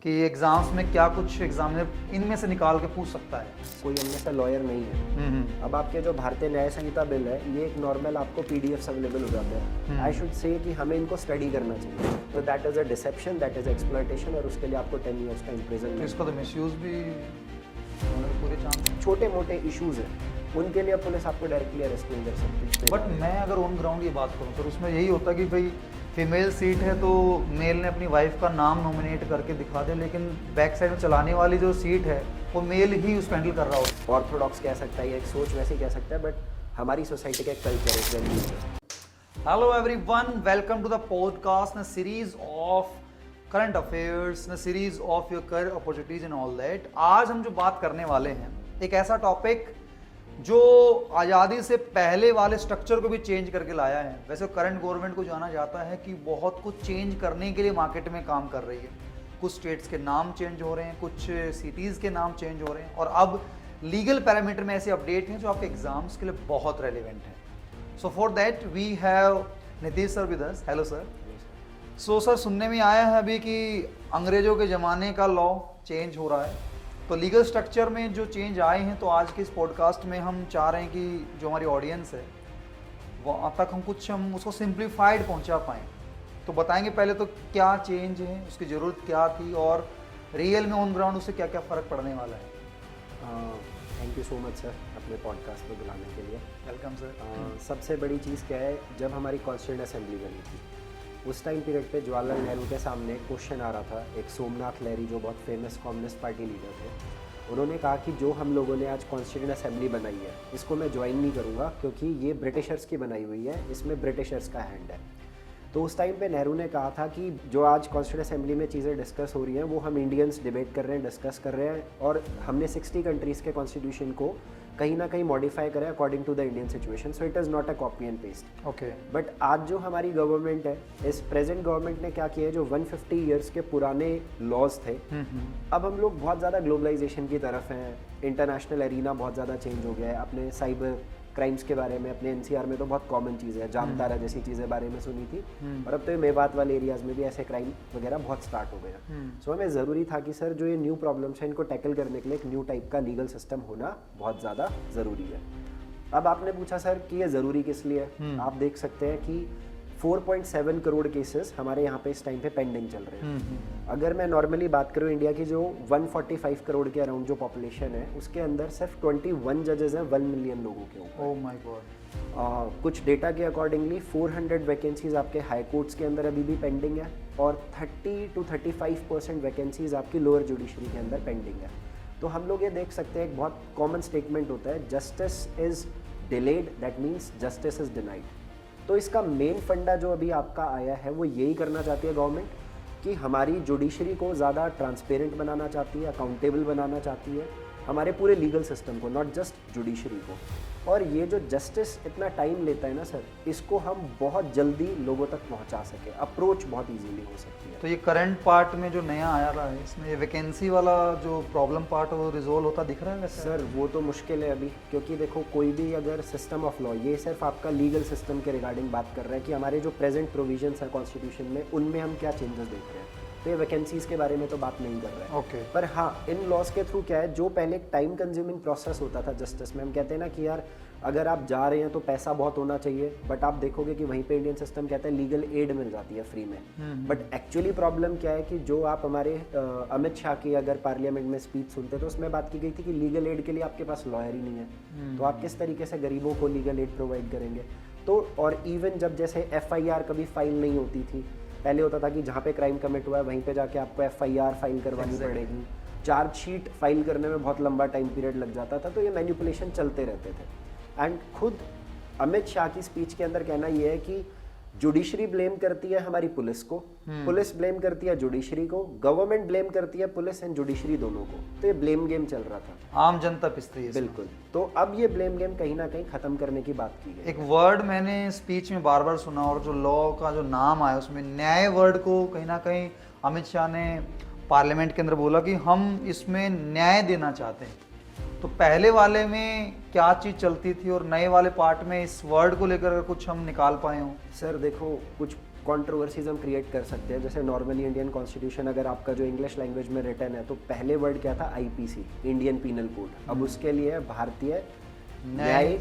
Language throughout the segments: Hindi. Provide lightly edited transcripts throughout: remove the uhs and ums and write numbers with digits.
कि एग्जाम्स में क्या कुछ एग्जामिनर इनमें से निकाल के पूछ सकता है? कोई इनमें से लॉयर नहीं है। अब आपके जो भारतीय न्याय संहिता बिल है, ये एक नॉर्मल आपको पीडीएफ अवेलेबल हो जाते हैं। आई शुड से कि हमें इनको स्टडी करना चाहिए। तो that is a deception, that is exploitation, और उसके लिए आपको 10 ईयर्स का इम्प्रिजनमेंट। इसका तो मिसयूज भी होने के पूरे चांस हैं। छोटे मोटे इश्यूज हैं, उनके लिए पुलिस आपको डायरेक्टली अरेस्ट नहीं कर सकती। बट मैं अगर ऑन ग्राउंड ये बात करूँ सर, उसमें यही होता है कि भाई फीमेल सीट है तो मेल ने अपनी वाइफ का नाम नॉमिनेट करके दिखा दे, लेकिन बैक साइड में चलाने वाली जो सीट है वो मेल ही उसको हैंडल कर रहा हो। ऑर्थोडॉक्स कह सकता है, एक सोच वैसे कह सकता है, बट हमारी सोसाइटी का एक कल्चर है, वैल्यूज है। Hello everyone, welcome to the podcast, a series of current affairs, a series of your career opportunities and all that। आज हम जो बात करने वाले हैं एक ऐसा टॉपिक जो आज़ादी से पहले वाले स्ट्रक्चर को भी चेंज करके लाया है। वैसे करंट गवर्नमेंट को जाना जाता है कि बहुत कुछ चेंज करने के लिए मार्केट में काम कर रही है। कुछ स्टेट्स के नाम चेंज हो रहे हैं, कुछ सिटीज़ के नाम चेंज हो रहे हैं, और अब लीगल पैरामीटर में ऐसे अपडेट हैं जो आपके एग्जाम्स के लिए बहुत रेलिवेंट हैं। So for that we have Nitish sir with us. Hello sir. So sir, सुनने में आया है अभी कि अंग्रेजों के ज़माने का लॉ चेंज हो रहा है, तो लीगल स्ट्रक्चर में जो चेंज आए हैं, तो आज के इस पॉडकास्ट में हम चाह रहे हैं कि जो हमारी ऑडियंस है वहाँ तक हम उसको सिंप्लीफाइड पहुँचा पाएँ। तो बताएंगे पहले तो क्या चेंज है, उसकी ज़रूरत क्या थी, और रियल में ऑन ग्राउंड उससे क्या क्या फ़र्क पड़ने वाला है। Thank you so much sir, अपने पॉडकास्ट में बुलाने के लिए। Welcome sir. सबसे बड़ी चीज़ क्या है, जब हमारी कॉन्स्टिट्यूंट असेंबली बनी थी उस टाइम पीरियड पे जवाहरलाल नेहरू के सामने क्वेश्चन आ रहा था। एक सोमनाथ लहरी जो बहुत फेमस कम्युनिस्ट पार्टी लीडर थे, उन्होंने कहा कि जो हम लोगों ने आज कॉन्स्टिट्यूंट असेंबली बनाई है इसको मैं ज्वाइन नहीं करूँगा, क्योंकि ये ब्रिटिशर्स की बनाई हुई है, इसमें ब्रिटिशर्स का हैंड है। तो उस टाइम पे नेहरू ने कहा था कि जो आज कॉन्स्टिट्यूंट असेंबली में चीज़ें डिस्कस हो रही हैं वो हम इंडियंस डिबेट कर रहे हैं, डिस्कस कर रहे हैं, और हमने 60 कंट्रीज़ के कॉन्स्टिट्यूशन को कहीं ना कहीं मॉडिफाई करें according to the Indian situation. So it is not a copy and paste. Okay. But आज जो हमारी गवर्नमेंट है, इस प्रेजेंट गवर्नमेंट ने क्या किया है, जो 150 ईयर्स के पुराने लॉज थे, अब हम लोग बहुत ज़्यादा ग्लोबलाइजेशन की तरफ हैं। इंटरनेशनल एरिना बहुत ज़्यादा चेंज हो गया है। अपने साइबर क्राइम्स के बारे में अपने एनसीआर में तो बहुत कॉमन चीज़ है, जामतारा जैसी चीज़ें बारे में सुनी थी, और अब तो ये मेवात वाले एरियाज़ में भी ऐसे क्राइम वगैरह बहुत स्टार्ट हो गया। सो हमें ज़रूरी था कि सर जो ये न्यू प्रॉब्लम्स हैं इनको टैकल करने के लिए एक न्यू टाइप का लीगल सिस्टम होना बहुत ज़्यादा ज़रूरी है। अब आपने पूछा सर कि ये ज़रूरी किस लिए है, आप देख सकते हैं कि 4.7 करोड़ केसेस हमारे यहाँ पे इस टाइम पे पेंडिंग चल रहे हैं। अगर मैं नॉर्मली बात करूँ, इंडिया की जो 145 करोड़ के अराउंड जो पॉपुलेशन है उसके अंदर सिर्फ 21 जजेस हैं 1 मिलियन लोगों के ऊपर। Oh my God. कुछ डेटा के अकॉर्डिंगली 400 वैकेंसीज आपके हाई कोर्ट्स के अंदर अभी भी पेंडिंग है, और 30 to 35% वैकेंसीज आपकी लोअर जुडिशरी के अंदर पेंडिंग है। तो हम लोग ये देख सकते हैं, एक बहुत कॉमन स्टेटमेंट होता है, justice is delayed, that means justice is denied. तो इसका मेन फंडा जो अभी आपका आया है वो यही करना चाहती है गवर्नमेंट कि हमारी जुडिशरी को ज़्यादा ट्रांसपेरेंट बनाना चाहती है, अकाउंटेबल बनाना चाहती है, हमारे पूरे लीगल सिस्टम को, नॉट जस्ट जुडिशरी को। और ये जो जस्टिस इतना टाइम लेता है ना सर, इसको हम बहुत जल्दी लोगों तक पहुंचा सके, अप्रोच बहुत इजीली हो सकती है। तो ये करंट पार्ट में जो नया आया रहा है, इसमें ये वैकेंसी वाला जो प्रॉब्लम पार्ट है वो रिजोल्व होता दिख रहा है वैसे? सर वो तो मुश्किल है अभी, क्योंकि देखो कोई भी अगर सिस्टम ऑफ लॉ, ये सिर्फ आपका लीगल सिस्टम के रिगार्डिंग बात कर रहा है कि हमारे जो प्रेजेंट प्रोविजंस है कॉन्स्टिट्यूशन में उनमें हम क्या चेंजेस देख रहे हैं, तो ये वैकेंसीज के बारे में तो बात नहीं कर रहे हैं। ओके। पर हाँ, इन लॉज के थ्रू क्या है, जो पहले एक टाइम कंज्यूमिंग प्रोसेस होता था जस्टिस में, हम कहते हैं ना कि यार अगर आप जा रहे हैं तो पैसा बहुत होना चाहिए, बट आप देखोगे कि वहीं पे इंडियन सिस्टम कहता है लीगल एड मिल जाती है फ्री में। बट एक्चुअली प्रॉब्लम क्या है कि जो आप हमारे अमित शाह की अगर पार्लियामेंट में स्पीच सुनते तो उसमें बात की गई थी कि लीगल एड के लिए आपके पास लॉयर ही नहीं है, तो आप किस तरीके से गरीबों को लीगल एड प्रोवाइड करेंगे। तो और इवन जब जैसे FIR कभी फाइल नहीं होती थी, पहले होता था कि जहाँ पे क्राइम कमिट हुआ है वहीं पे जाके आपको FIR फाइल करवानी पड़ेगी, चार्जशीट फाइल करने में बहुत लंबा टाइम पीरियड लग जाता था, तो ये मैनिपुलेशन चलते रहते थे। एंड खुद अमित शाह की स्पीच के अंदर कहना ये है कि जुडिशरी ब्लेम करती है हमारी पुलिस को, पुलिस ब्लेम करती है जुडिशरी को, गवर्नमेंट ब्लेम करती है पुलिस एंड जुडिशरी दोनों को। तो ये ब्लेम गेम चल रहा था, आम जनता पिसती है। बिल्कुल। तो अब ये ब्लेम गेम कहीं ना कहीं खत्म करने की बात की गई। एक वर्ड मैंने स्पीच में बार बार सुना, और जो लॉ का जो नाम आया उसमें न्याय वर्ड को कहीं ना कहीं अमित शाह ने पार्लियामेंट के अंदर बोला कि हम इसमें न्याय देना चाहते हैं। तो पहले वाले में क्या चीज़ चलती थी और नए वाले पार्ट में इस वर्ड को लेकर कुछ हम निकाल पाए हों? सर देखो, कुछ कंट्रोवर्सीज हम क्रिएट कर सकते हैं। जैसे नॉर्मली इंडियन कॉन्स्टिट्यूशन अगर आपका जो इंग्लिश लैंग्वेज में रिटन है तो पहले वर्ड क्या था, आईपीसी, इंडियन पीनल कोड। अब उसके लिए भारतीय न्यायिक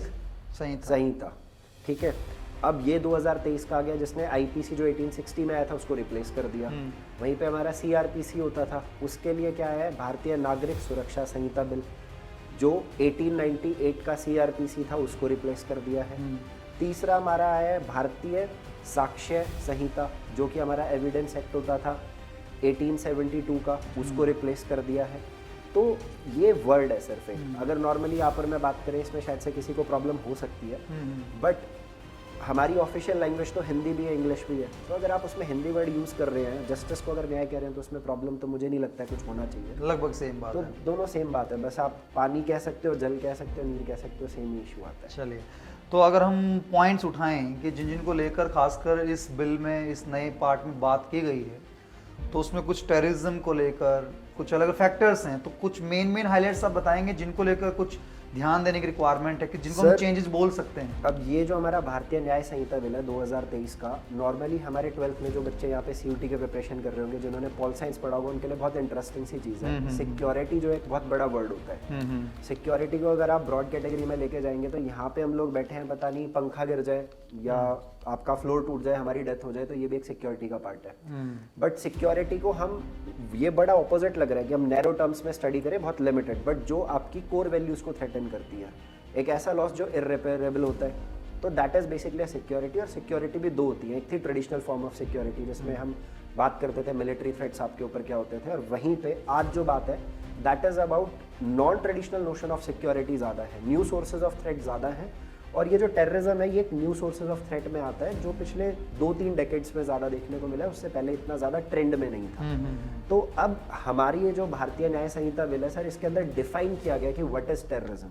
संहिता, ठीक है। अब ये 2023 का आ गया जिसने आईपीसी जो 1860 में आया था उसको रिप्लेस कर दिया। वहीं पे हमारा सीआरपीसी होता था, उसके लिए क्या है, भारतीय नागरिक सुरक्षा संहिता बिल, जो 1898 का सीआरपीसी था उसको रिप्लेस कर दिया है। तीसरा हमारा है भारतीय साक्ष्य संहिता, जो कि हमारा एविडेंस एक्ट होता था 1872 का, उसको रिप्लेस कर दिया है। तो ये वर्ड है सिर्फ एक, अगर नॉर्मली यहाँ पर मैं बात करें इसमें शायद से किसी को प्रॉब्लम हो सकती है, बट हमारी ऑफिशियल लैंग्वेज तो हिंदी भी है, इंग्लिश भी है। तो अगर आप उसमें हिंदी वर्ड यूज़ कर रहे हैं, जस्टिस को अगर न्याय कह रहे हैं, तो उसमें प्रॉब्लम तो मुझे नहीं लगता है कुछ होना चाहिए। लगभग सेम बात तो है। दोनों सेम बात है, बस आप पानी कह सकते हो, जल कह सकते हो, नीर कह सकते हो, सेम ही इशू आता है। चलिए, तो अगर हम पॉइंट्स उठाएं कि जिनको लेकर खासकर इस बिल में, इस नए पार्ट में बात की गई है, तो उसमें कुछ टेररिज्म को लेकर कुछ अलग फैक्टर्स हैं, तो कुछ मेन हाइलाइट्स आप बताएंगे जिनको लेकर कुछ ध्यान देने की रिक्वायरमेंट है कि जिनको हम चेंजेस बोल सकते हैं। अब ये जो हमारा भारतीय न्याय संहिता बिल है 2023 का, नॉर्मली हमारे 12th में जो बच्चे यहाँ पे सीयूटी के प्रिपरेशन कर रहे होंगे, जिन्होंने पॉल साइंस पढ़ा होगा, उनके लिए बहुत इंटरेस्टिंग सी चीज़ है। सिक्योरिटी जो एक बहुत बड़ा वर्ड होता है, सिक्योरिटी को अगर आप ब्रॉड कैटेगरी में लेके जाएंगे तो यहाँ पे हम लोग बैठे हैं, पता नहीं पंखा गिर जाए या आपका फ्लोर टूट जाए, हमारी डेथ हो जाए, तो ये भी एक सिक्योरिटी का पार्ट है। बट सिक्योरिटी को हम, ये बड़ा ऑपोजिट लग रहा है कि हम नैरो टर्म्स में स्टडी करें, बहुत लिमिटेड, बट जो आपकी कोर वैल्यूज को थ्रेटन करती है, एक ऐसा लॉस जो इररिपेरेबल होता है, तो दैट इज बेसिकली सिक्योरिटी। और सिक्योरिटी भी दो होती है, एक थी ट्रेडिशनल फॉर्म ऑफ सिक्योरिटी जिसमें हम बात करते थे मिलिट्री थ्रेट्स आपके ऊपर क्या होते थे, और वहीं पे आज जो बात है that is about non traditional notion of security ज़्यादा है, न्यू सोर्सेज ऑफ थ्रेट ज़्यादा है। और ये जो टेररिज्म है ये एक न्यू सोर्सेज ऑफ थ्रेट में आता है, जो पिछले 2-3 डेकेड्स में ज़्यादा देखने को मिला है, उससे पहले इतना ज़्यादा ट्रेंड में नहीं था। तो अब हमारी ये जो भारतीय न्याय संहिता बिल है सर, इसके अंदर डिफाइन किया गया कि व्हाट इज टेररिज्म,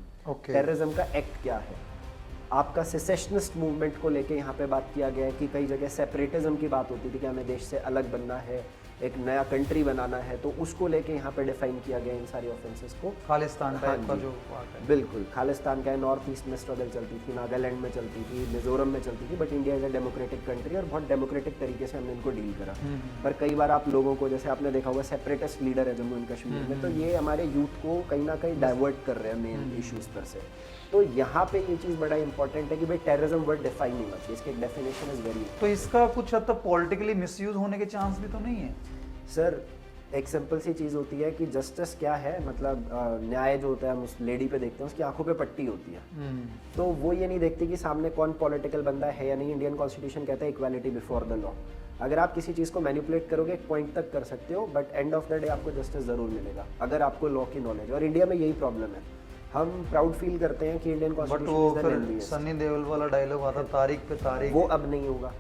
टेररिज्म का एक्ट क्या है। आपका सेसेशनिस्ट मूवमेंट को लेके यहाँ पे बात किया गया है कि कई जगह सेपरेटिज्म की बात होती थी कि हमें देश से अलग बनना है, एक नया कंट्री बनाना है, तो उसको लेके यहाँ पे डिफाइन किया गया इन सारी ऑफेंसेस को। खालिस्तान टाइप का जो पार्ट है, बिल्कुल खालिस्तान का है, नॉर्थ ईस्ट में स्ट्रगल चलती थी, नागालैंड में चलती थी, मिजोरम में चलती थी, but India is a democratic country और बहुत डेमोक्रेटिक तरीके से हमने इनको डील करा। पर कई बार आप लोगों को, जैसे आपने देखा होगा सेपरेटिस्ट लीडर है जम्मू एंड कश्मीर में, तो ये हमारे यूथ को कहीं ना कहीं डाइवर्ट कर रहे हैं मेन इशूज पर से। तो यहाँ पे ये चीज़ बड़ा इंपॉर्टेंट है कि भाई टेररिज्म वर्ड डिफाइन नहीं होना चाहिए, इसकी डेफिनेशन इज वेरी। तो इसका कुछ हद तक पॉलिटिकली मिसयूज होने के चांस भी तो नहीं है सर? एक सिंपल सी चीज़ होती है कि जस्टिस क्या है, मतलब न्याय जो होता है हम उस लेडी पे देखते हैं, उसकी आंखों पे पट्टी होती है। तो वो ये नहीं देखती कि सामने कौन पॉलिटिकल बंदा है या नहीं। इंडियन कॉन्स्टिट्यूशन कहता है इक्वालिटी बिफोर द लॉ। अगर आप किसी चीज़ को मैनिपुलेट करोगे एक पॉइंट तक कर सकते हो, but end of the day आपको जस्टिस ज़रूर मिलेगा अगर आपको लॉ की नॉलेज। और इंडिया में यही प्रॉब्लम है, हम प्राउड फील करते हैं कि इंडियन कॉन्स्टिट्यूशन, सनी देओल वाला डायलॉग आता तारीख पे तारीख, वो अब नहीं होगा।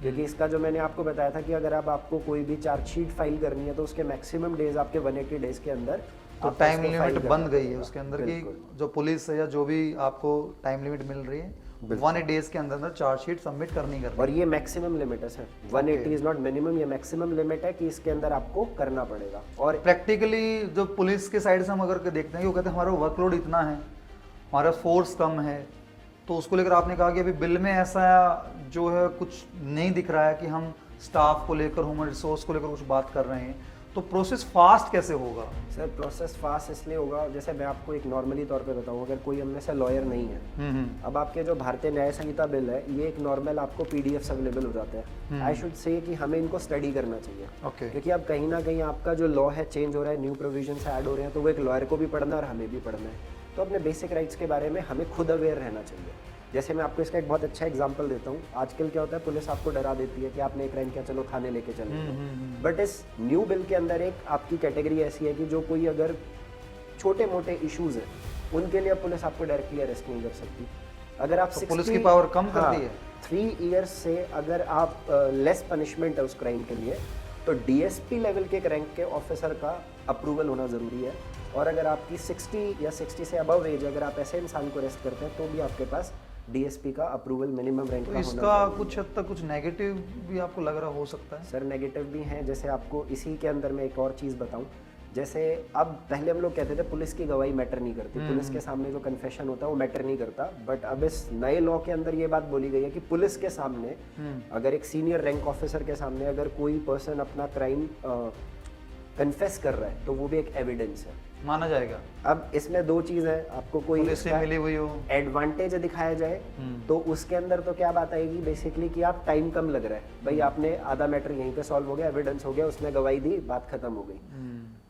क्योंकि इसका जो मैंने आपको बताया था कि अगर अब आपको कोई भी चार्जशीट फाइल करनी है तो उसके मैक्सिमम डेज आपके 180 डेज के अंदर, तो टाइम लिमिट बंद गई है उसके अंदर की, जो पुलिस है या जो भी आपको टाइम लिमिट मिल रही है 180 डेज के अंदर चार्जशीट सबमिट करनी और ये मैक्सिमम लिमिट है सर, 180 इज नॉट मिनिमम, ये मैक्सिमम लिमिट है कि इसके अंदर आपको करना पड़ेगा। और प्रैक्टिकली जो पुलिस के साइड से हम अगर देखते हैं कि वो कहते हैं हमारा वर्कलोड इतना है, हमारा फोर्स कम है, तो उसको लेकर आपने कहा कि अभी बिल में ऐसा जो है कुछ नहीं दिख रहा है कि हम स्टाफ को लेकर, ह्यूमन रिसोर्स को लेकर कुछ बात कर रहे हैं, तो प्रोसेस फास्ट कैसे होगा? सर प्रोसेस फास्ट इसलिए होगा, जैसे मैं आपको एक नॉर्मली तौर पे बताऊं, अगर कोई हम में से लॉयर नहीं है, अब आपके जो भारतीय न्याय संहिता बिल है ये एक नॉर्मल आपको पीडीएफ अवेलेबल हो जाते हैं। आई शुड से कि हमें इनको स्टडी करना चाहिए, क्योंकि अब कहीं ना कहीं आपका जो लॉ है चेंज हो रहा है, न्यू प्रोविजन ऐड हो रहे हैं, तो वो एक लॉयर को भी पढ़ना है और हमें भी पढ़ना है। तो अपने बेसिक राइट्स के बारे में हमें खुद अवेयर रहना चाहिए। जैसे मैं आपको इसका एक बहुत अच्छा एग्जांपल देता हूँ। आजकल क्या होता है, पुलिस आपको डरा देती है कि आपने एक क्राइम किया, चलो थाने लेके चलेंगे। बट इस न्यू बिल के अंदर एक आपकी कैटेगरी ऐसी है कि जो कोई अगर छोटे मोटे इश्यूज है उनके लिए पुलिस आपको डायरेक्टली अरेस्ट नहीं कर सकती। अगर आप तो पुलिस की पावर कम कर दी है। 3 इयर्स से अगर आप लेस पनिशमेंट है उस क्राइम के लिए, तो डीएसपी लेवल के रैंक के ऑफिसर का अप्रूवल होना ज़रूरी है। और अगर आपकी 60 या 60 से अबव एज, अगर आप ऐसे इंसान को अरेस्ट करते हैं तो भी आपके पास डीएसपी का अप्रूवल मिनिमम रैंक का होना। इसका कुछ हद तक कुछ नेगेटिव भी आपको लग रहा हो सकता है? सर नेगेटिव भी हैं, जैसे आपको इसी के अंदर मैं एक और चीज़ बताऊं जैसे अब पहले हम लोग कहते थे पुलिस की गवाही मैटर नहीं करती, पुलिस के सामने जो कन्फेशन होता है वो मैटर नहीं करता, बट अब इस नए लॉ के अंदर ये बात बोली गई है कि पुलिस के सामने अगर एक सीनियर रैंक ऑफिसर के सामने अगर कोई पर्सन अपना क्राइम कन्फेस कर रहा है तो वो भी एक एविडेंस है, माना जाएगा। अब इसमें दो चीज है, आपको कोई पुलिस से मिली हुई हो, एडवांटेज दिखाया जाए तो उसके अंदर तो क्या बात आएगी बेसिकली कि आप टाइम कम लग रहा है, भाई आपने आधा मैटर यहीं पे सॉल्व हो गया, एविडेंस हो गया, उसने गवाही दी, बात खत्म हो गई।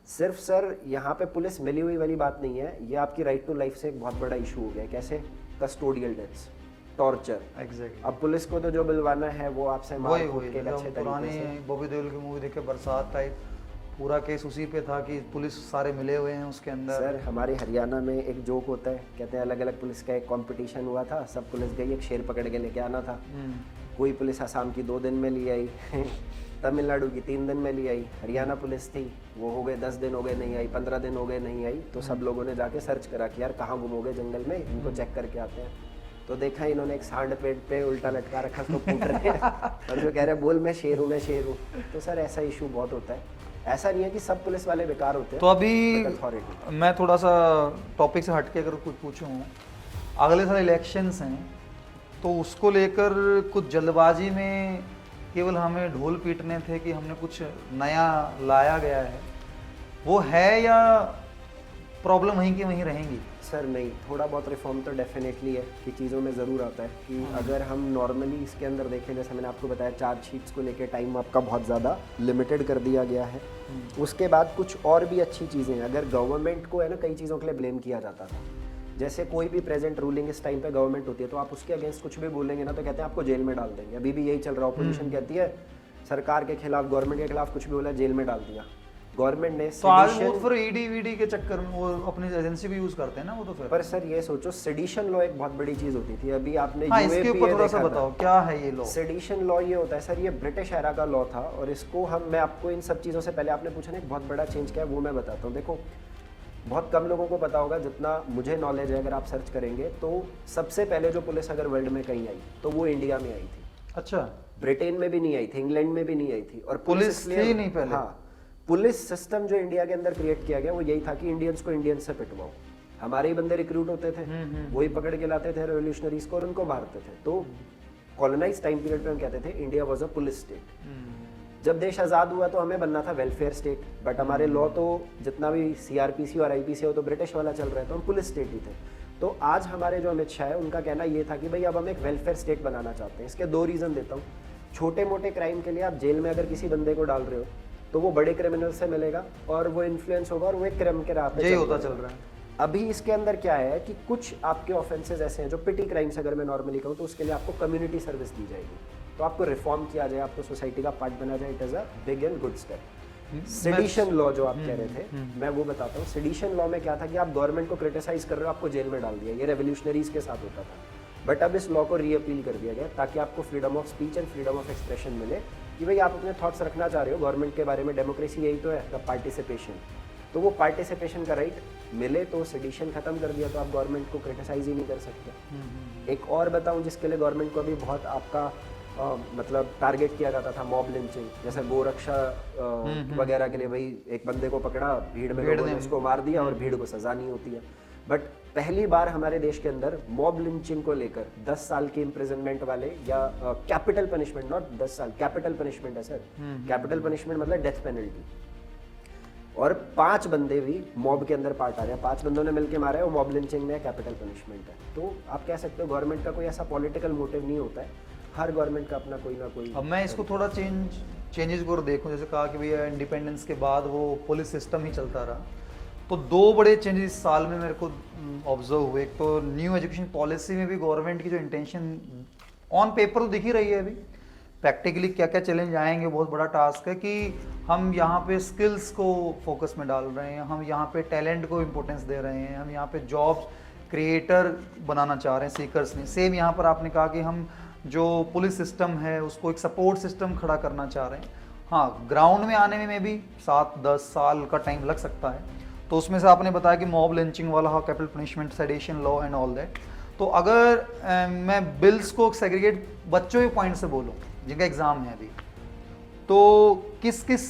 सिर्फ सर यहाँ पे पुलिस मिली हुई वाली बात नहीं है, ये आपकी राइट टू लाइफ से एक बहुत बड़ा इशू हो गया है। कैसे? Custodial deaths, torture. एग्जैक्टली। अब पुलिस को तो जो बुलवाना है वो आपसे मार कूट के अच्छे तरीके पुरानी से। बॉबी देओल की मूवी देखे बरसात टाइप, पूरा केस उसी पे था कि पुलिस सारे मिले हुए हैं उसके अंदर। सर हमारे हरियाणा में एक जोक होता है, कहते हैं अलग अलग पुलिस का एक कंपटीशन हुआ था, सब पुलिस गई, एक शेर पकड़ के लेके आना था। कोई पुलिस असम की 2 दिन में ले आई तमिलनाडु की 3 दिन में ले आई, हरियाणा पुलिस थी वो हो गए 10 दिन हो गए नहीं आई, 15 दिन हो गए नहीं आई, तो सब लोगों ने जाके सर्च करा कि यार कहाँ गुम हो गए जंगल में, इनको चेक करके आते हैं। तो देखा इन्होंने एक सांड पेड़ पे उल्टा लटका रखा, उसको कूट रहे हैं और जो कह रहे हैं बोल मैं शेर हूँ, मैं शेर हूँ। तो सर ऐसा इशू बहुत होता है, ऐसा नहीं है कि सब पुलिस वाले बेकार होते हैं। तो अभी अथॉरिटी, मैं थोड़ा सा टॉपिक से हटके अगर कुछ पूछूं, अगले साल इलेक्शंस हैं तो उसको लेकर कुछ जल्दबाजी में केवल हमें ढोल पीटने थे कि हमने कुछ नया लाया गया है, वो है या प्रॉब्लम वहीं की वहीं रहेंगी? सर नहीं, थोड़ा बहुत रिफॉर्म तो डेफिनेटली है कि चीज़ों में ज़रूर आता है कि अगर हम नॉर्मली इसके अंदर देखें, जैसे मैंने आपको बताया चार्जशीट्स को लेके टाइम आपका बहुत ज़्यादा लिमिटेड कर दिया गया है। उसके बाद कुछ और भी अच्छी चीज़ें हैं। अगर गवर्नमेंट को है ना कई चीज़ों के लिए ब्लेम किया जाता था, जैसे कोई भी प्रेजेंट रूलिंग इस टाइम पे गवर्नमेंट होती है तो आप उसके अगेंस्ट कुछ भी बोलेंगे ना तो कहते हैं आपको जेल में डाल देंगे। अभी भी यही चल रहा है, ऑपोजिशन कहती है सरकार के खिलाफ, गवर्नमेंट के खिलाफ कुछ भी बोला जेल में डाल दिया गवर्नमेंट ने। तो आज वो फिर ईडी वीडी के चक्कर में वो अपनी एजेंसी भी यूज करते हैं ना वो तो फिर। पर सर ये सोचो सेडिशन लॉ एक बहुत बड़ी चीज होती थी, अभी आपने इसके ऊपर थोड़ा सा बताओ क्या है ये लॉ? सेडिशन लॉ ये होता है सर, ये ब्रिटिश एरा का लॉ था और इसको मैं आपको इन सब चीज़ों से पहले आपने पूछा ना एक बहुत बड़ा चेंज क्या है वो मैं बताता हूँ। देखो बहुत कम लोगों को पता होगा, जितना मुझे नॉलेज है अगर आप सर्च करेंगे तो सबसे पहले जो पुलिस अगर वर्ल्ड में कहीं आई तो वो इंडिया में आई थी। अच्छा, ब्रिटेन में भी नहीं आई थी, इंग्लैंड में भी नहीं आई थी। और पुलिस थी नहीं पहले? हाँ, पुलिस सिस्टम जो इंडिया के अंदर क्रिएट किया गया वो यही था कि इंडियंस को इंडियंस से पिटवाओ। हमारे ही बंदे रिक्रूट होते थे, वही पकड़ के लाते थे रेवोल्यूशनरीज को और उनको मारते थे। तो कॉलोनाइज टाइम पीरियड पे हम कहते थे India was a police state. जब देश आज़ाद हुआ तो हमें बनना था वेलफेयर स्टेट, बट हमारे लॉ तो जितना भी सीआरपीसी और आईपीसी हो तो ब्रिटिश वाला चल रहा है, तो हम पुलिस स्टेट ही थे। तो आज हमारे जो अमित शाह है उनका कहना ये था कि भाई अब हम एक वेलफेयर स्टेट बनाना चाहते हैं। इसके 2 रीज़न देता हूँ। छोटे मोटे क्राइम के लिए आप जेल में अगर किसी बंदे को डाल रहे हो तो वो बड़े क्रिमिनल से मिलेगा और वो इन्फ्लुएंस होगा और वो एक क्राइम के राह पे यही होता चल रहा है। अभी इसके अंदर क्या है कि कुछ आपके ऑफेंसेस ऐसे हैं जो पिटी क्राइम्स अगर मैं नॉर्मली कहूँ तो उसके लिए आपको कम्युनिटी सर्विस दी जाएगी, तो आपको रिफॉर्म किया जाए, आपको सोसाइटी का पार्ट बना जाए। It is a big and good step. Sedition law जो आप कह रहे थे मैं वो बताता हूँ। सेडिशन लॉ में क्या था कि आप गवर्नमेंट को क्रिटिसाइज कर रहे हो, आपको जेल में डाल दिया। ये रेवोल्यूशनरीज के साथ होता था, बट अब इस लॉ को रीअपील कर दिया गया ताकि आपको freedom of speech and freedom of expression मिले कि भाई आप अपने थॉट्स रखना चाह रहे हो गवर्नमेंट के बारे में। डेमोक्रेसी यही तो है, द पार्टिसिपेशन। तो वो पार्टिसिपेशन का राइट मिले तो सेडिशन खत्म कर दिया, तो आप गवर्नमेंट को क्रिटिसाइज ही नहीं कर सकते। एक और बताऊं जिसके लिए गवर्नमेंट को अभी बहुत आपका मतलब टारगेट किया जाता था, मॉब लिंचिंग। जैसे गोरक्षा वगैरह के लिए भाई एक बंदे को पकड़ा, भीड़ में लोगों ने उसको मार दिया और भीड़ को सजा नहीं होती है। बट पहली बार हमारे देश के अंदर मॉब लिंचिंग को लेकर 10 साल की इम्प्रिजनमेंट वाले या कैपिटल पनिशमेंट, नॉट 10 साल, कैपिटल पनिशमेंट है सर। कैपिटल पनिशमेंट मतलब डेथ पेनल्टी। और 5 बंदे भी मॉब के अंदर पार्ट आ रहे हैं, 5 बंदों ने मिलकर मारा है, वो मॉब लिंचिंग में कैपिटल पनिशमेंट है। तो आप कह सकते हो गवर्नमेंट का कोई ऐसा पॉलिटिकल मोटिव नहीं होता है, हर गवर्नमेंट का अपना कोई ना कोई। अब मैं इसको थोड़ा चेंजेस को देखूं, जैसे कहा कि भैया इंडिपेंडेंस के बाद वो पुलिस सिस्टम ही चलता रहा, तो 2 बड़े चेंजेस इस साल में मेरे को ऑब्जर्व हुए। एक तो न्यू एजुकेशन पॉलिसी में भी गवर्नमेंट की जो इंटेंशन ऑन पेपर तो दिख ही रही है, अभी प्रैक्टिकली क्या क्या चैलेंज आएंगे, बहुत बड़ा टास्क है कि हम यहाँ पे स्किल्स को फोकस में डाल रहे हैं, हम यहाँ पे टैलेंट को इम्पोर्टेंस दे रहे हैं, हम यहाँ पे जॉब्स क्रिएटर बनाना चाह रहे हैं, सीकर्स नहीं। सेम यहाँ पर आपने कहा कि हम जो पुलिस सिस्टम है उसको एक सपोर्ट सिस्टम खड़ा करना चाह रहे हैं। हाँ, ग्राउंड में आने में भी 7-10 साल का टाइम लग सकता है। तो उसमें से आपने बताया कि मॉब लिंचिंग वाला, capital punishment, sedition law and all that. तो अगर मैं बिल्स को सेग्रीगेट बच्चों के पॉइंट से बोलूँ जिनका एग्ज़ाम है अभी, तो किस किस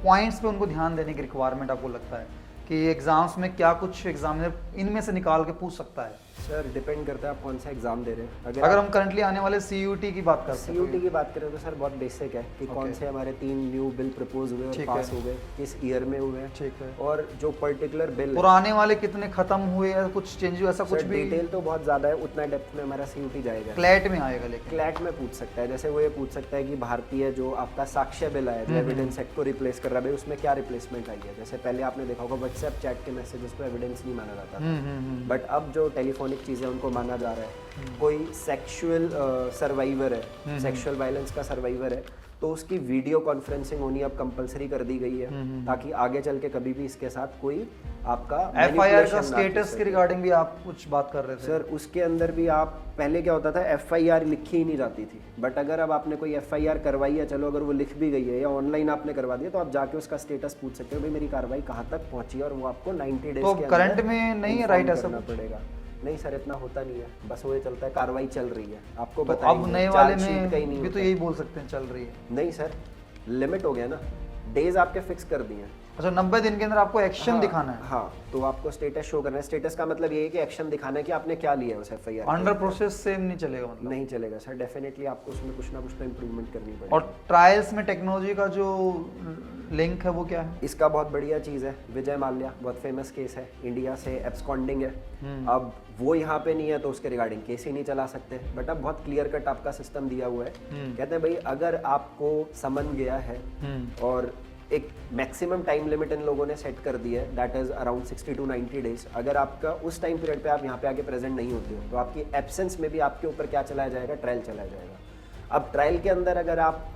पॉइंट्स पे उनको ध्यान देने की रिक्वायरमेंट आपको लगता है कि एग्जाम्स में क्या कुछ एग्जामिनर इनमें से निकाल के पूछ सकता है? सर डिपेंड करता है आप कौन सा एग्जाम दे रहे हैं। अगर हम करंटली आने वाले CUT की बात करते हैं, CUT की बात करें तो सर बहुत बेसिक है कि कौन से हमारे 3 न्यू बिल प्रपोज हुए और पास हो गए, किस ईयर में हुए हैं, ठीक है, और जो पर्टिकुलर बिल पुराने वाले कितने खत्म हुए या कुछ चेंज हुआ, ऐसा कुछ भी डिटेल तो बहुत ज़्यादा है, उतना डेप्थ में हमारा CUT जाएगा। क्लैट में आएगा, लेकिन क्लैट में पूछ सकता है। जैसे वो ये पूछ सकता है कि भारतीय जो आपका साक्ष्य बिल आया जो एविडेंस एक्ट को रिप्लेस कर रहा है, भाई उसमें क्या रिप्लेसमेंट आई है। जैसे पहले आपने देखा होगा व्हाट्सएप चैट के मैसेजेस को एविडेंस नहीं माना जाता था, बट अब जो टेलीफोनिक चीज़ें उनको माना जा रहा है। कोई सेक्सुअल सर्वाइवर है, सेक्सुअल वायलेंस का सर्वाइवर है, तो उसकी वीडियो कॉन्फ्रेंसिंग होनी अब कंपलसरी कर दी गई है, ताकि आगे चल के कभी भी इसके साथ कोई आपका FIR का manipulation ना स्टेटस हो के सके। रिगार्डिंग भी आप कुछ बात कर रहे थे सर उसके अंदर भी आप पहले क्या होता था, FIR लिखी ही नहीं जाती थी, बट अगर अब आपने कोई FIR करवाई है, चलो अगर वो लिख भी गई है या ऑनलाइन आपने करवा दिया, तो आप जाके उसका स्टेटस पूछ सकते हो, भाई मेरी कार्रवाई कहाँ तक पहुंची है, और वो आपको 90 डेज तो के करंट अंदर में नहीं है inform राइट ऐसा करना कुछ? पड़ेगा। नहीं सर इतना होता नहीं है, बस वो ये चलता है कार्रवाई चल रही है, आपको तो बताएंगे। अब नए वाले चार्जशीट का ही में नहीं भी तो होता। यही बोल सकते हैं चल रही है। नहीं सर लिमिट हो गया ना, डेज आपके फिक्स कर दिए हैं। अच्छा, 90 दिन के अंदर आपको एक्शन हाँ, दिखाना है। हाँ, तो आपको स्टेटस शो करना है। स्टेटस का मतलब ये है कि एक्शन दिखाना है कि आपने क्या लिया है उस FIR अंडर प्रोसेस से नहीं चलेगा मतलब। नहीं चलेगा सर, डेफिनेटली आपको उसमें कुछ ना कुछ तो इम्प्रूवमेंट करनी पड़ेगी। और ट्रायल्स में टेक्नोलॉजी का जो लिंक है वो क्या है? इसका बहुत बढ़िया चीज़ है, विजय माल्या बहुत फेमस केस है, इंडिया से एब्सकॉन्डिंग है। अब वो यहाँ पे नहीं है तो उसके रिगार्डिंग केस ही नहीं चला सकते, बट अब बहुत क्लियर कट आपका सिस्टम दिया हुआ है। कहते हैं भाई अगर आपको समन गया है और एक मैक्सिमम टाइम लिमिट इन लोगों ने सेट कर दी है, that is around 60 to 90 days. अगर आपका उस टाइम पीरियड पे आप यहाँ पे आके प्रेजेंट नहीं होते हो, तो आपकी एब्सेंस में भी आपके ऊपर क्या चलाया जाएगा, ट्रायल चलाया जाएगा। अब ट्रायल के अंदर अगर आप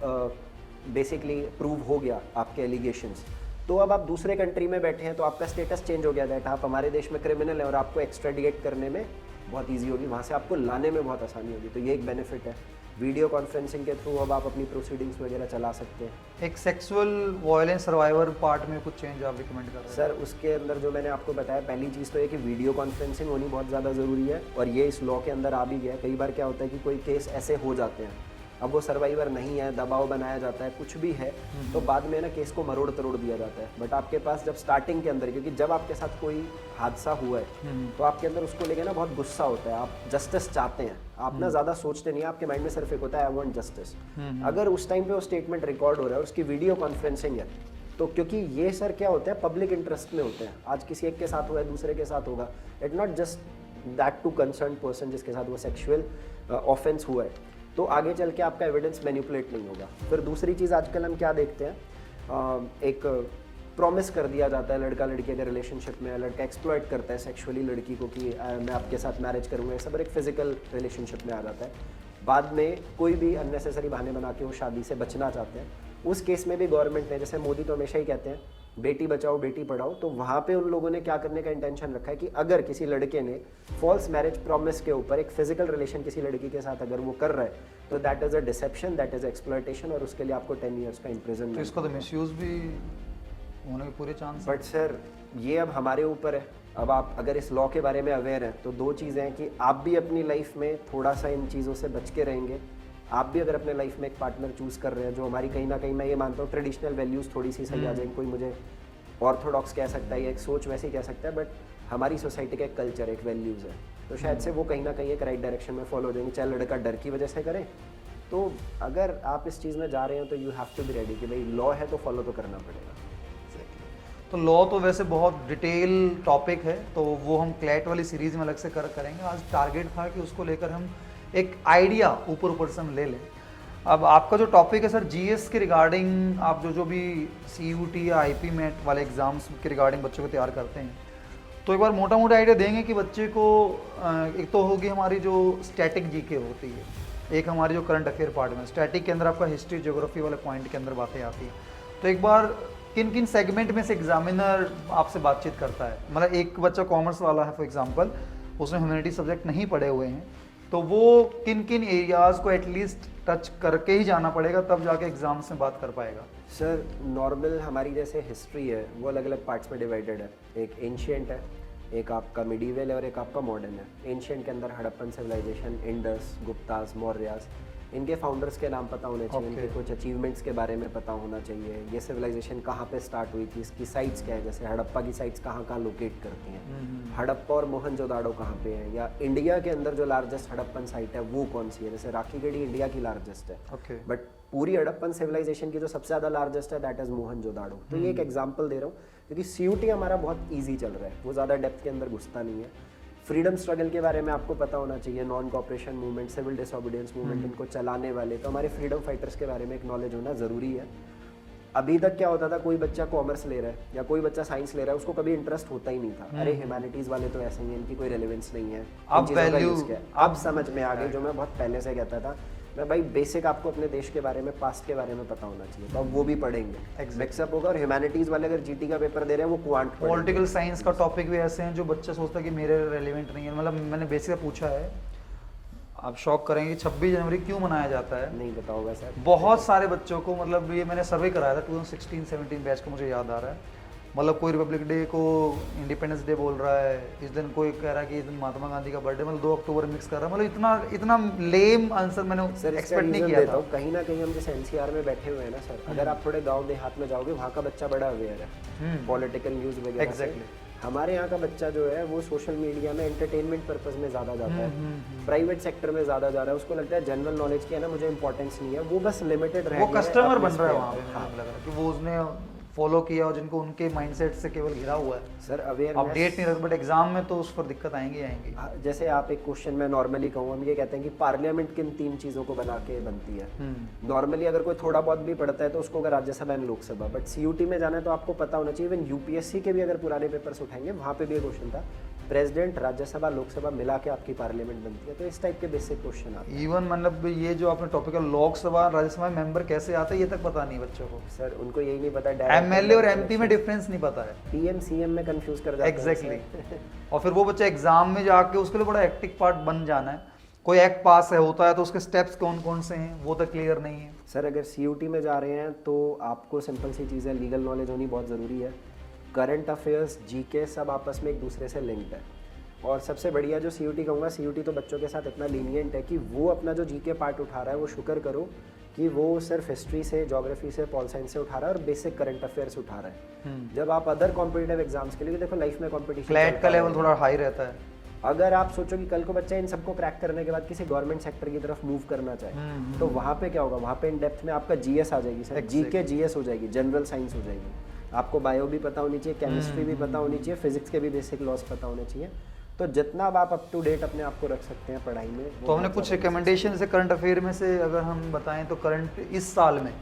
बेसिकली प्रूव हो गया आपके एलिगेशंस, तो अब आप दूसरे कंट्री में बैठे हैं तो आपका स्टेटस चेंज हो गया, दैट आप हमारे देश में क्रिमिनल है और आपको एक्स्ट्राडिएट करने में बहुत ईजी होगी, वहाँ से आपको लाने में बहुत आसानी होगी। तो ये एक बेनिफिट है। वीडियो कॉन्फ्रेंसिंग के थ्रू अब आप अपनी प्रोसीडिंग्स वगैरह चला सकते हैं। एक सेक्सुअल वायलेंस सर्वाइवर पार्ट में कुछ चेंज आप रिकमेंड कर रहे हैं? सर उसके अंदर जो मैंने आपको बताया, पहली चीज़ तो ये कि वीडियो कॉन्फ्रेंसिंग होनी बहुत ज़्यादा ज़रूरी है, और ये इस लॉ के अंदर आ भी गया। कई बार क्या होता है कि कोई केस ऐसे हो जाते हैं, अब वो सर्वाइवर नहीं है, दबाव बनाया जाता है, कुछ भी है, तो बाद में ना केस को मरोड़ तरोड़ दिया जाता है। बट आपके पास जब स्टार्टिंग के अंदर, क्योंकि जब आपके साथ कोई हादसा हुआ है तो आपके अंदर उसको लेके ना बहुत गुस्सा होता है, आप जस्टिस चाहते हैं, आप ना ज़्यादा सोचते नहीं, आपके माइंड में सिर्फ एक होता है आई वांट जस्टिस। अगर उस टाइम पे वो स्टेटमेंट रिकॉर्ड हो रहा है और उसकी वीडियो कॉन्फ्रेंसिंग है, तो क्योंकि ये सर क्या होता है पब्लिक इंटरेस्ट में होते हैं, आज किसी एक के साथ हुआ है दूसरे के साथ होगा, it not just that to concern person जिसके साथ वो सेक्सुअल ऑफेंस हुआ है, तो आगे चल के आपका एविडेंस मैनिपुलेट नहीं होगा। फिर दूसरी चीज़ आजकल हम क्या देखते हैं, एक प्रॉमिस कर दिया जाता है, लड़का लड़की अगर रिलेशनशिप में है, लड़का एक्सप्लॉइट करता है सेक्सुअली लड़की को कि मैं आपके साथ मैरिज करूँगा, ये सब एक फिजिकल रिलेशनशिप में आ जाता है। बाद में कोई भी अननेसेसरी बहाने बना के वो शादी से बचना चाहते हैं, उस केस में भी गवर्नमेंट ने, जैसे मोदी तो हमेशा ही कहते हैं बेटी बचाओ बेटी पढ़ाओ, तो वहाँ पे उन लोगों ने क्या करने का इंटेंशन रखा है कि अगर किसी लड़के ने फॉल्स मैरिज प्रॉमिस के ऊपर एक फिजिकल रिलेशन किसी लड़की के साथ अगर वो कर रहा है, तो that is a deception, that is exploitation, और उसके लिए आपको 10 ईयर्स का तो इम्प्रिजनमेंट। इसका तो मिसयूज भी होने के पूरे चांस। बट सर ये अब हमारे ऊपर है। अब आप अगर इस लॉ के बारे में अवेयर हैं तो दो चीज़ें हैं कि आप भी अपनी लाइफ में थोड़ा सा इन चीज़ों से बच के रहेंगे, आप भी अगर अपने लाइफ में एक पार्टनर चूज़ कर रहे हैं जो हमारी कहीं ना कहीं, मैं ये मानता हूँ ट्रेडिशनल वैल्यूज़ थोड़ी सी सही आ जाएंगी, कोई मुझे ऑर्थोडॉक्स कह सकता है या एक सोच वैसी कह सकता है, बट हमारी सोसाइटी का एक कल्चर, एक वैल्यूज़ है, तो शायद से वो कहीं ना कहीं एक राइट डायरेक्शन में फॉलो हो जाएंगे, चाहे लड़का डर की वजह से करे। तो अगर आप इस चीज़ में जा रहे हैं तो you have to be ready कि भाई लॉ है तो फॉलो तो करना पड़ेगा। तो लॉ तो वैसे बहुत डिटेल टॉपिक है, तो वो हम क्लैट वाली सीरीज में अलग से करेंगे। आज टारगेट था कि उसको लेकर हम एक आइडिया ऊपर से हम ले लें। अब आपका जो टॉपिक है सर जीएस के रिगार्डिंग, आप जो भी CUT या IP मेट वाले एग्जाम्स के रिगार्डिंग बच्चों को तैयार करते हैं, तो एक बार मोटा मोटा आइडिया देंगे कि बच्चे को एक तो होगी हमारी जो स्टैटिक जीके होती है, एक हमारी जो करंट अफेयर पार्ट में, स्टैटिक के अंदर आपका हिस्ट्री ज्योग्राफी वाले पॉइंट के अंदर बातें आती है। तो एक बार किन किन सेगमेंट में से एग्जामिनर आपसे बातचीत करता है, मतलब एक बच्चा कॉमर्स वाला है फॉर एग्जांपल, उसने ह्यूमैनिटी सब्जेक्ट नहीं पढ़े हुए हैं, तो वो किन किन एरियाज़ को एटलीस्ट टच करके ही जाना पड़ेगा, तब जाके एग्जाम्स में बात कर पाएगा? सर नॉर्मल हमारी जैसे हिस्ट्री है वो अलग अलग पार्ट्स में डिवाइडेड है, एक एंशिएंट है, एक आपका मिडीवल है और एक आपका मॉडर्न है। एंशिएंट के अंदर हड़प्पन सिविलाइजेशन, इंडस, गुप्तास, मौर्यास, इनके फाउंडर्स के नाम पता होने चाहिए, Okay. इनके कुछ अचीवमेंट्स के बारे में पता होना चाहिए, ये सिविलाइजेशन कहाँ पे स्टार्ट हुई थी, इसकी साइट्स क्या है, जैसे हड़प्पा की साइट्स कहाँ कहाँ लोकेट करती हैं, हड़प्पा और मोहनजोदाड़ो कहाँ पे है, या इंडिया के अंदर जो लार्जेस्ट हड़प्पन साइट है वो कौन सी है, जैसे राखीगढ़ी इंडिया की लार्जेस्ट है, Okay. बट पूरी हड़प्पन सिविलाइजेशन की जो सबसे ज़्यादा लार्जेस्ट है दैट इज मोहनजोदाड़ो। तो ये एक एग्जांपल दे रहा हूँ क्योंकि सीयूटी हमारा बहुत इजी चल रहा है, वो ज़्यादा डेप्थ के अंदर घुसता नहीं है। फ्रीडम स्ट्रगल के बारे में आपको पता होना चाहिए, non cooperation movement, civil disobedience movement, इनको चलाने वाले, तो हमारे फ्रीडम फाइटर्स के बारे में एक नॉलेज होना ज़रूरी है। अभी तक क्या होता था, कोई बच्चा कॉमर्स ले रहा है या कोई बच्चा साइंस ले रहा है, उसको कभी इंटरेस्ट होता ही नहीं था, अरे ह्यूमैनिटीज़ वाले तो ऐसे ही हैं, इनकी कोई रेलेवेंस नहीं है, अब value- अब समझ में आ गई, जो मैं बहुत पहले से कहता था मैं भाई बेसिक आपको अपने देश के बारे में, पास्ट के बारे में पता होना चाहिए, तो अब वो भी पढ़ेंगे, मिक्सअप होगा। और ह्यूमैनिटीज़ वाले अगर जीटी का पेपर दे रहे हैं वो क्वांट पॉलिटिकल साइंस का टॉपिक भी ऐसे हैं जो बच्चा सोचता है कि मेरे रेलिवेंट नहीं है। मतलब मैंने बेसिक पूछा है, आप शॉक करेंगे, 26 जनवरी क्यों मनाया जाता है? नहीं पता होगा सर। बहुत सारे बच्चों को, मतलब ये मैंने सर्वे कराया था 2016-17 बैच का, मुझे याद आ रहा है। मतलब कोई रिपब्लिक डे को इंडिपेंडेंस डे बोल रहा है, इस दिन कोई कह रहा है कि इस दिन महात्मा गांधी का बर्थडे, मतलब 2 अक्टूबर मिक्स कर रहा है। मतलब इतना लेम आंसर मैंने सर एक्सपेक्ट नहीं किया था। कहीं ना कहीं हम जैसे एनसीआर में बैठे हुए हैं ना सर, अगर आप थोड़े गांव देहात में जाओगे वहाँ का बच्चा बड़ा अवेयर है पॉलिटिकल न्यूज़ वगैरह से। Exactly. हमारे यहाँ का बच्चा जो है वो सोशल मीडिया में एंटरटेनमेंट पर्पज में ज़्यादा जाता है, प्राइवेट सेक्टर में ज़्यादा जा रहा है, उसको लगता है जनरल नॉलेज की है ना मुझे इंपॉर्टेंस नहीं है, वो बस लिमिटेड रह वो गया है कस्टमर अपने बन रहा है sphere वहाँ पे। पे, हाँ मुझे लग रहा है कि वो उसने फॉलो किया और जिनको उनके माइंडसेट से केवल घिरा हुआ है। सर अवेयर अपडेट नहीं रहता, बट एग्जाम में तो उस पर दिक्कत आएंगी आएंगी। जैसे आप एक क्वेश्चन में नॉर्मली कहूँ, हम ये कहते हैं कि पार्लियामेंट किन 3 चीज़ों को बना के बनती है। नॉर्मली अगर कोई थोड़ा बहुत भी पढ़ता है तो उसको अगर Rajya Sabha and Lok Sabha, but CUET में जाना है तो आपको पता होना चाहिए। इवन यूपीएससी के भी अगर पुराने पेपर्स उठाएंगे वहाँ पे भी एक क्वेश्चन था, प्रेसिडेंट, राज्यसभा, लोकसभा मिला के आपकी पार्लियामेंट बनती है, तो इस टाइप के बेसिक क्वेश्चन आते हैं। इवन मतलब ये जो आपने टॉपिक है लोकसभा राज्यसभा मेंबर कैसे आता है, ये तक पता नहीं बच्चों को। सर उनको यही नहीं पता, एमएलए और एमपी में डिफरेंस नहीं पता है। पीएम सीएम में कंफ्यूज कर जाते हैं। एग्जैक्टली। और फिर वो बच्चा एग्जाम में जाके उसके लिए बड़ा एक्टिव पार्ट बन जाना है, कोई एक्ट पास है होता है तो उसके स्टेप्स कौन कौन से हैं वो तक क्लियर नहीं है। सर अगर सीयूटी में जा रहे हैं तो आपको सिंपल सी चीज़ है, लीगल नॉलेज होनी बहुत ज़रूरी है, करंट अफेयर्स, जीके सब आपस में एक दूसरे से लिंक्ड है। और सबसे बढ़िया जो सीयूटी कहूँगा, सीयूटी तो बच्चों के साथ इतना लीनियंट है कि वो अपना जो जीके पार्ट उठा रहा है वो शुक्र करो कि वो सिर्फ हिस्ट्री से, ज्योग्राफी से, पॉल साइंस से उठा रहा है और बेसिक करंट अफेयर्स उठा रहा है। जब आप अदर कॉम्पिटिटिव एग्जाम्स के लिए, देखो लाइफ में कॉम्पिटिशन, फ्लैट का लेवल थोड़ा हाई रहता है। अगर आप सोचो कि कल को बच्चा इन सबको क्रैक करने के बाद किसी गवर्नमेंट सेक्टर की तरफ मूव करना चाहे तो वहाँ पे क्या होगा, वहाँ पे इन डेप्थ में आपका जीएस आ जाएगी सर, जीके जीएस हो जाएगी, जनरल साइंस हो जाएगी, आपको बायो भी पता होनी चाहिए, केमिस्ट्री भी पता होनी चाहिए, फिजिक्स के भी बेसिक लॉज पता होने चाहिए। तो जितना आप अप टू डेट अपने आप को रख सकते हैं पढ़ाई में। तो हमने कुछ रिकमेंडेशन जैसे करंट अफेयर में से अगर हम बताएं तो करंट इस साल में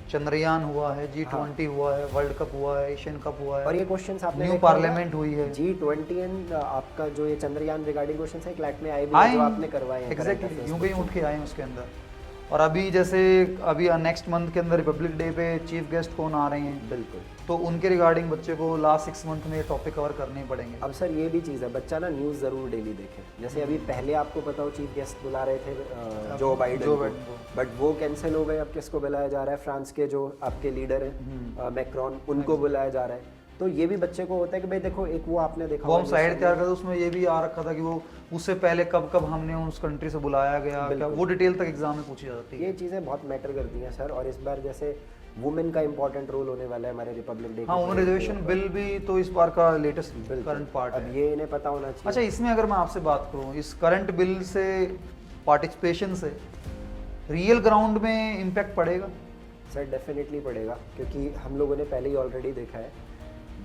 चंद्रयान हुआ है, G20 हुआ है, वर्ल्ड कप हुआ है, एशियन कप हुआ है, और ये क्वेश्चंस आपने न्यू देखा पार्लियामेंट हुई है। G20 एंड आपका जो ये चंद्रयान रिगार्डिंग क्वेश्चंस है क्लैट में आए भी आए हैं, जो आपने करवाए हैं। एग्जैक्टली, यूं कहीं उठ के आए हैं उसके अंदर। और अभी जैसे अभी नेक्स्ट मंथ के अंदर रिपब्लिक डे पे चीफ गेस्ट कौन आ रहे हैं, बिल्कुल, तो उनके रिगार्डिंग बच्चे को लास्ट 6 मंथ में ये टॉपिक कवर करने ही पड़ेंगे। अब सर ये भी चीज़ है, बच्चा ना न्यूज़ ज़रूर डेली देखे। जैसे अभी पहले आपको पता हो चीफ गेस्ट बुला रहे थे जो बाइडेन को, बट वो कैंसिल हो गए। अब किसको बुलाया जा रहा है, फ्रांस के जो आपके लीडर हैं मैक्रॉन, उनको बुलाया जा रहा है। तो ये भी बच्चे को होता है कि भाई देखो, एक वो आपने देखा, वो हम साइड तैयार करते उसमें ये भी आ रखा था कि वो उससे पहले कब कब हमने उस कंट्री से बुलाया गया, क्या वो डिटेल तक एग्जाम में पूछी जाती है। ये चीज़ें बहुत मैटर करती हैं सर। और इस बार जैसे वुमेन का इंपॉर्टेंट रोल होने वाला है हमारे रिपब्लिक डे। हाँ, उन्होंने रिजर्वेशन बिल भी तो इस बार का लेटेस्ट करंट पार्ट है। अब ये इन्हें पता होना चाहिए। अच्छा, इसमें अगर मैं आपसे बात करूँ, इस करंट बिल से पार्टिसिपेशन से रियल ग्राउंड में इम्पैक्ट पड़ेगा? सर डेफिनेटली पड़ेगा, क्योंकि हम लोगों ने पहले ही ऑलरेडी देखा है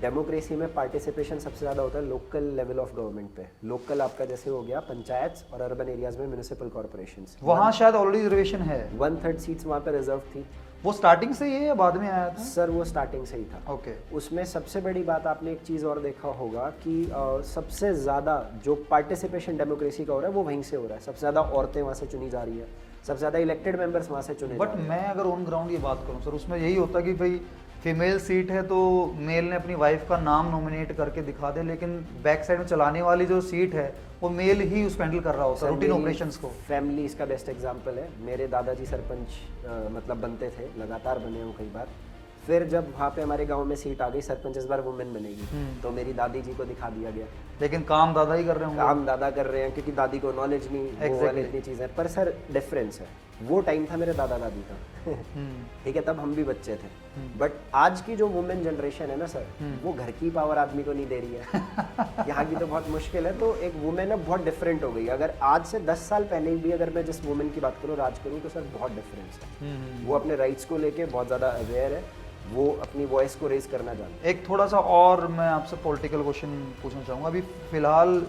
डेमोक्रेसी में पार्टिसिपेशन सबसे ज़्यादा होता है लोकल लेवल ऑफ गवर्नमेंट पे। लोकल आपका जैसे हो गया पंचायत और अर्बन एरियाज में म्यूनिसिपल कॉर्पोरेशंस, वहाँ शायद ऑलरेडी रिजर्वेशन है। 1/3 सीट्स वहाँ पे रिजर्व थी। वो स्टार्टिंग से ही है या बाद में आया था? सर वो स्टार्टिंग से ही था। ओके। उसमें सबसे बड़ी बात आपने एक चीज़ और देखा होगा कि सबसे ज़्यादा जो पार्टिसिपेशन डेमोक्रेसी का हो रहा है वो वहीं से हो रहा है। सबसे ज़्यादा औरतें वहाँ से चुनी जा रही है, सबसे ज़्यादा इलेक्टेड मेंबर्स वहाँ से चुने। बट मैं अगर ऑन ग्राउंड ये बात करूँ सर, उसमें यही होता कि भाई फीमेल सीट है तो मेल ने अपनी वाइफ का नाम नॉमिनेट करके दिखा दे, लेकिन बैक साइड में चलाने वाली जो सीट है वो मेल ही उसको हैंडल कर रहा होता है, रूटीन ऑपरेशंस को। फैमिली इसका बेस्ट एग्जांपल है। मेरे दादाजी सरपंच मतलब बनते थे, लगातार बने हो कई बार। फिर जब वहाँ पे हमारे गांव में सीट आ गई सरपंच इस बार वुमेन बनेगी, तो मेरी दादी जी को दिखा दिया गया। लेकिन काम दादा ही कर रहे होंगे। काम दादा कर रहे हैं क्योंकि दादी को नॉलेज नहीं, वो वाली इतनी चीज़ है। पर सर डिफरेंस है, वो टाइम था मेरे दादा दादी का। ठीक है, तब हम भी बच्चे थे। बट आज की जो वुमेन जनरेशन है ना सर, वो घर की पावर आदमी को नहीं दे रही है। यहाँ की तो बहुत मुश्किल है। तो एक वुमेन अब बहुत डिफरेंट हो गई। अगर आज से 10 साल पहले भी अगर मैं जिस वुमेन की बात करूँ, राज करूँ, तो सर बहुत डिफरेंस है। वो अपने राइट्स को लेके बहुत ज़्यादा अवेयर है, वो अपनी वॉइस को रेज करना जानते हैं। एक थोड़ा सा और मैं आपसे पॉलिटिकल क्वेश्चन पूछना चाहूँगा। अभी फिलहाल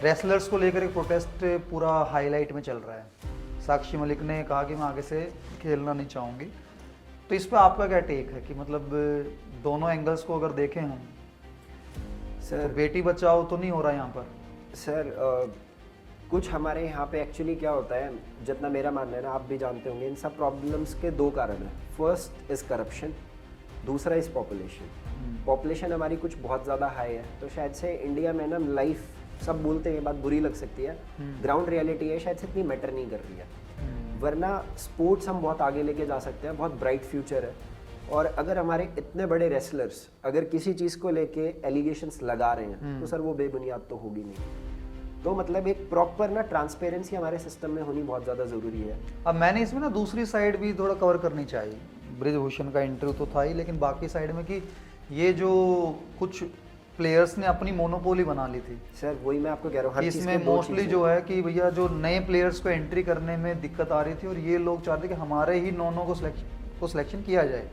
रेसलर्स को लेकर एक प्रोटेस्ट पूरा हाईलाइट में चल रहा है। साक्षी मलिक ने कहा कि मैं आगे से खेलना नहीं चाहूँगी। तो इस पर आपका क्या टेक है कि मतलब दोनों एंगल्स को अगर देखें हम, सर तो बेटी बचाओ तो नहीं हो रहा यहाँ पर? सर कुछ हमारे यहाँ पे एक्चुअली क्या होता है, जितना मेरा मानना है ना, आप भी जानते होंगे, इन सब प्रॉब्लम्स के 2 कारण हैं। फर्स्ट इज़ करप्शन, दूसरा इज़ पॉपुलेशन। पॉपुलेशन हमारी कुछ बहुत ज़्यादा हाई है, तो शायद से इंडिया में ना लाइफ, सब बोलते हैं ये बात बुरी लग सकती है, ग्राउंड रियलिटी है शायद से इतनी मैटर नहीं कर रही है। वरना स्पोर्ट्स हम बहुत आगे लेके जा सकते हैं, बहुत ब्राइट फ्यूचर है। और अगर हमारे इतने बड़े रेसलर्स अगर किसी चीज़ को लेके एलिगेशंस लगा रहे हैं, तो सर वो बेबुनियाद तो होगी नहीं। तो मतलब एक प्रॉपर ना ट्रांसपेरेंसी हमारे सिस्टम में होनी बहुत ज़्यादा ज़रूरी है। अब मैंने इसमें ना दूसरी साइड भी थोड़ा कवर करनी चाहिए। ब्रिजभूषण का इंटरव्यू तो था ही, लेकिन बाकी साइड में कि ये जो कुछ प्लेयर्स ने अपनी मोनोपोली बना ली थी सर वही मैं आपको कह रहा हूँ, हर चीज़ इसमें के 2 मोस्टली चीज़ें। जो है कि भैया जो नए प्लेयर्स को एंट्री करने में दिक्कत आ रही थी और ये लोग चाहते कि हमारे ही नौ को सिलेक्शन किया जाए।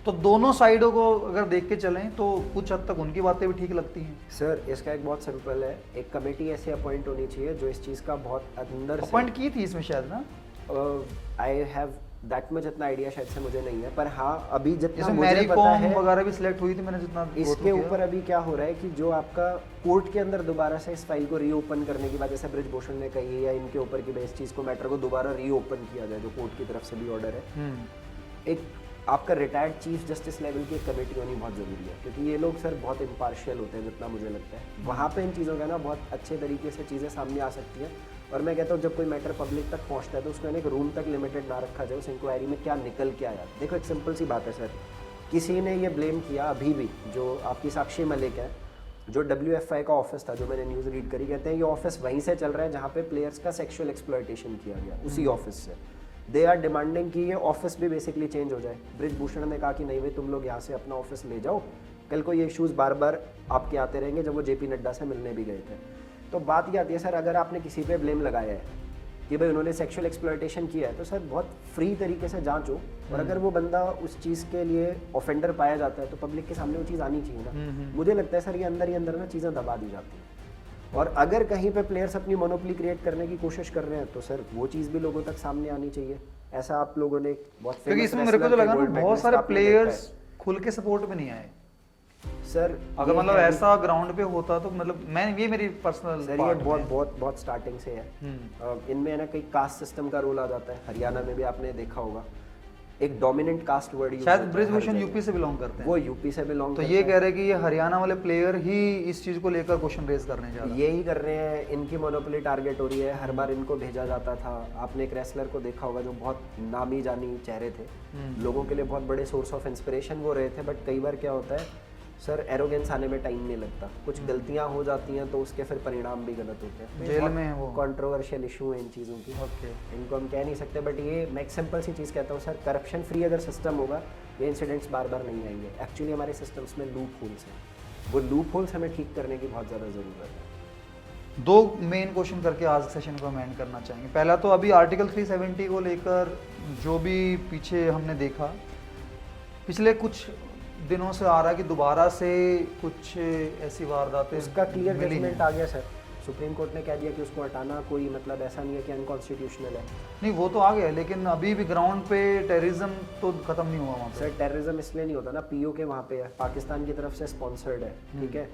तो दोनों साइडों को अगर देख के चलें तो कुछ हद तक उनकी बातें भी ठीक लगती हैं। सर इसका एक बहुत सिंपल है, एक कमेटी ऐसे अपॉइंट होनी चाहिए जो इस चीज़ का बहुत अंदर अपॉइंट की थी इसमें शायद ना, आई हैव दैट मच इतना आइडिया शायद से मुझे नहीं है, पर हाँ अभी जितना इसमें मुझे मैरी पता कॉम है वगैरह भी सिलेक्ट हुई थी, मैंने जितना go इसके through किया। ऊपर अभी क्या हो रहा है कि जो आपका कोर्ट के अंदर दोबारा से इस फाइल को रीओपन करने की बात, जैसे ब्रिजभूषण ने कही है या इनके ऊपर की इस चीज़ को, मैटर को दोबारा रीओपन किया जाए, जो कोर्ट की तरफ से भी ऑर्डर है। एक आपका रिटायर्ड चीफ जस्टिस लेवल की एक कमेटी होनी बहुत ज़रूरी है, क्योंकि ये लोग सर बहुत इम्पार्शियल होते हैं जितना मुझे लगता है। वहाँ पे इन चीज़ों का ना बहुत अच्छे तरीके से चीज़ें सामने आ सकती हैं। और मैं कहता हूँ जब कोई मैटर पब्लिक तक पहुँचता है तो उसको एक रूम तक लिमिटेड ना रखा जाए, उस इंक्वायरी में क्या निकल के आया। देखो एक सिंपल सी बात है सर, किसी ने ये ब्लेम किया अभी भी, जो आपकी साक्षी मलिक है, जो WFI का ऑफिस था, जो मैंने न्यूज़ रीड करी, कहते हैं ये ऑफिस वहीं से चल रहा है जहाँ पे प्लेयर्स का सेक्सुअल एक्सप्लॉयटेशन किया गया, उसी ऑफिस से। दे आर डिमांडिंग कि ये ऑफिस भी बेसिकली चेंज हो जाए। ब्रिजभूषण ने कहा कि नहीं भाई तुम लोग यहाँ से अपना ऑफिस ले जाओ, कल को ये इश्यूज़ बार बार आपके आते रहेंगे, जब वो JP नड्डा से मिलने भी गए थे। तो बात ये आती है सर, अगर आपने किसी पे ब्लेम लगाया है कि भाई उन्होंने सेक्सुअल एक्सप्लॉयटेशन किया है, तो सर बहुत फ्री तरीके से जांचो, और अगर वो बंदा उस चीज़ के लिए ऑफेंडर पाया जाता है तो पब्लिक के सामने वो चीज़ आनी चाहिए ना। मुझे लगता है सर ये अंदर ही अंदर ना चीज़ें दबा दी जाती हैं, और अगर कहीं पे प्लेयर्स अपनी मोनोपोली क्रिएट करने की कोशिश कर रहे हैं तो सर वो चीज़ भी लोगों तक सामने आनी चाहिए। ऐसा आप लोगों ने बहुत क्योंकि इसमें मेरे को तो लगा ना बहुत सारे प्लेयर्स खुल के सपोर्ट में नहीं आए सर। अगर मतलब ऐसा ग्राउंड पे होता तो मतलब मैं ये मेरी पर्सनल सर ये बहुत स्टार्टिंग से है। इनमें ना कई कास्ट सिस्टम का रोल आ जाता है। हरियाणा में भी आपने देखा होगा एक डोमिनेंट कास्ट वर्ड, शायद ब्रिजभूषण यूपी से बिलोंग करते हैं, वो यूपी से बिलोंग तो ये कह रहे हैं कि ये हरियाणा वाले प्लेयर ही इस चीज को लेकर क्वेश्चन रेज करने जा रहे हैं। यही कर रहे हैं, इनकी मोनोपोली टारगेट हो रही है। हर बार इनको भेजा जाता था। आपने एक रेसलर को देखा होगा जो बहुत नामी जानी चेहरे थे, लोगों के लिए बहुत बड़े सोर्स ऑफ इंस्पिरेशन वो रहे थे, बट कई बार क्या होता है सर, एरोगेंस आने में टाइम नहीं लगता, कुछ गलतियां हो जाती हैं तो उसके फिर परिणाम भी गलत होते हैं। जेल में है वो, कंट्रोवर्शियल इशू है इन चीज़ों की। ओके, इनको हम कह नहीं सकते, बट ये मैं एक सिंपल सी चीज़ कहता हूँ सर, करप्शन फ्री अगर सिस्टम होगा ये इंसिडेंट्स बार बार नहीं आएंगे। एक्चुअली हमारे सिस्टम्स में लूप होल्स हैं, वो लूप होल्स हमें ठीक करने की बहुत ज़्यादा ज़रूरत है। 2 मेन क्वेश्चन करके आज सेशन को हम एंड करना चाहेंगे। पहला तो अभी आर्टिकल 370 को लेकर जो भी पीछे हमने देखा, पिछले कुछ दिनों से आ रहा है कि दोबारा से कुछ ऐसी वारदातें, उसका क्लियर जजमेंट आ गया सर। सुप्रीम कोर्ट ने कह दिया कि उसको हटाना कोई मतलब ऐसा नहीं है कि अनकॉन्स्टिट्यूशनल है। नहीं वो तो आ गया, लेकिन अभी भी ग्राउंड पे टेररिज्म तो खत्म नहीं हुआ वहाँ पे। सर टेररिज्म इसलिए नहीं होता ना, POK वहाँ पे है, पाकिस्तान की तरफ से स्पॉन्सर्ड है, ठीक है।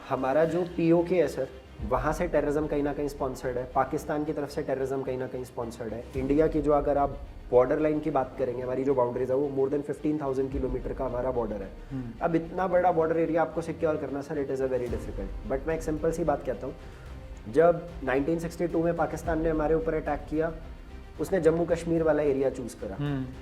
हमारा जो POK है सर, वहाँ से टेररिज्म कहीं ना कहीं स्पॉन्सर्ड है, पाकिस्तान की तरफ से टेररिज्म कहीं ना कहीं स्पॉन्सर्ड है। इंडिया की जो अगर आप बॉर्डर लाइन की बात करेंगे, हमारी जो बाउंड्रीज है वो मोर देन 15,000 किलोमीटर का हमारा बॉर्डर है। अब इतना बड़ा बॉर्डर एरिया आपको सिक्योर करना sir, it is a very difficult. But मैं एक सिंपल सी बात कहता हूँ, जब 1962 में पाकिस्तान ने हमारे ऊपर अटैक किया उसने जम्मू कश्मीर वाला एरिया चूज करा।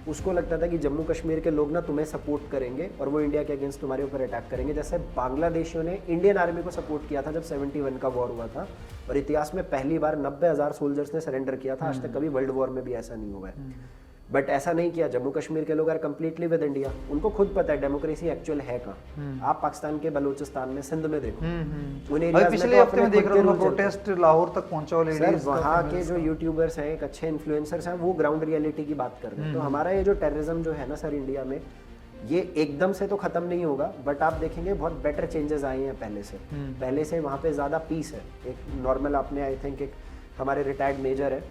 उसको लगता था कि जम्मू कश्मीर के लोग ना तुम्हें सपोर्ट करेंगे और वो इंडिया के अगेंस्ट तुम्हारे ऊपर अटैक करेंगे, जैसे बांग्लादेशियों ने इंडियन आर्मी को सपोर्ट किया था जब 71 का वॉर हुआ था, और इतिहास में पहली बार 90,000 सोल्जर्स ने सरेंडर किया था। आज तक कभी वर्ल्ड वॉर में भी ऐसा नहीं हुआ है। बट ऐसा नहीं किया। जम्मू कश्मीर के लोग आर कंप्लीटली विद इंडिया। उनको खुद पता है डेमोक्रेसी एक्चुअल है कहाँ। आप पाकिस्तान के बलूचिस्तान में, सिंध में देखो, उन एरियाज में पिछले हफ्ते में देख रहा हूँ प्रोटेस्ट लाहौर तक पहुंचा। सर वहाँ के जो यूट्यूबर्स हैं, एक अच्छे इन्फ्लुएंसर्स हैं, वो ग्राउंड रियलिटी की बात कर रहे हैं। तो हमारा ये जो टेररिज्म जो है ना सर इंडिया में, ये एकदम से तो खत्म नहीं होगा, बट आप देखेंगे बहुत बेटर चेंजेस आए हैं पहले से। पहले से वहाँ पे ज्यादा पीस है। एक नॉर्मल, आपने आई थिंक एक हमारे रिटायर्ड मेजर है,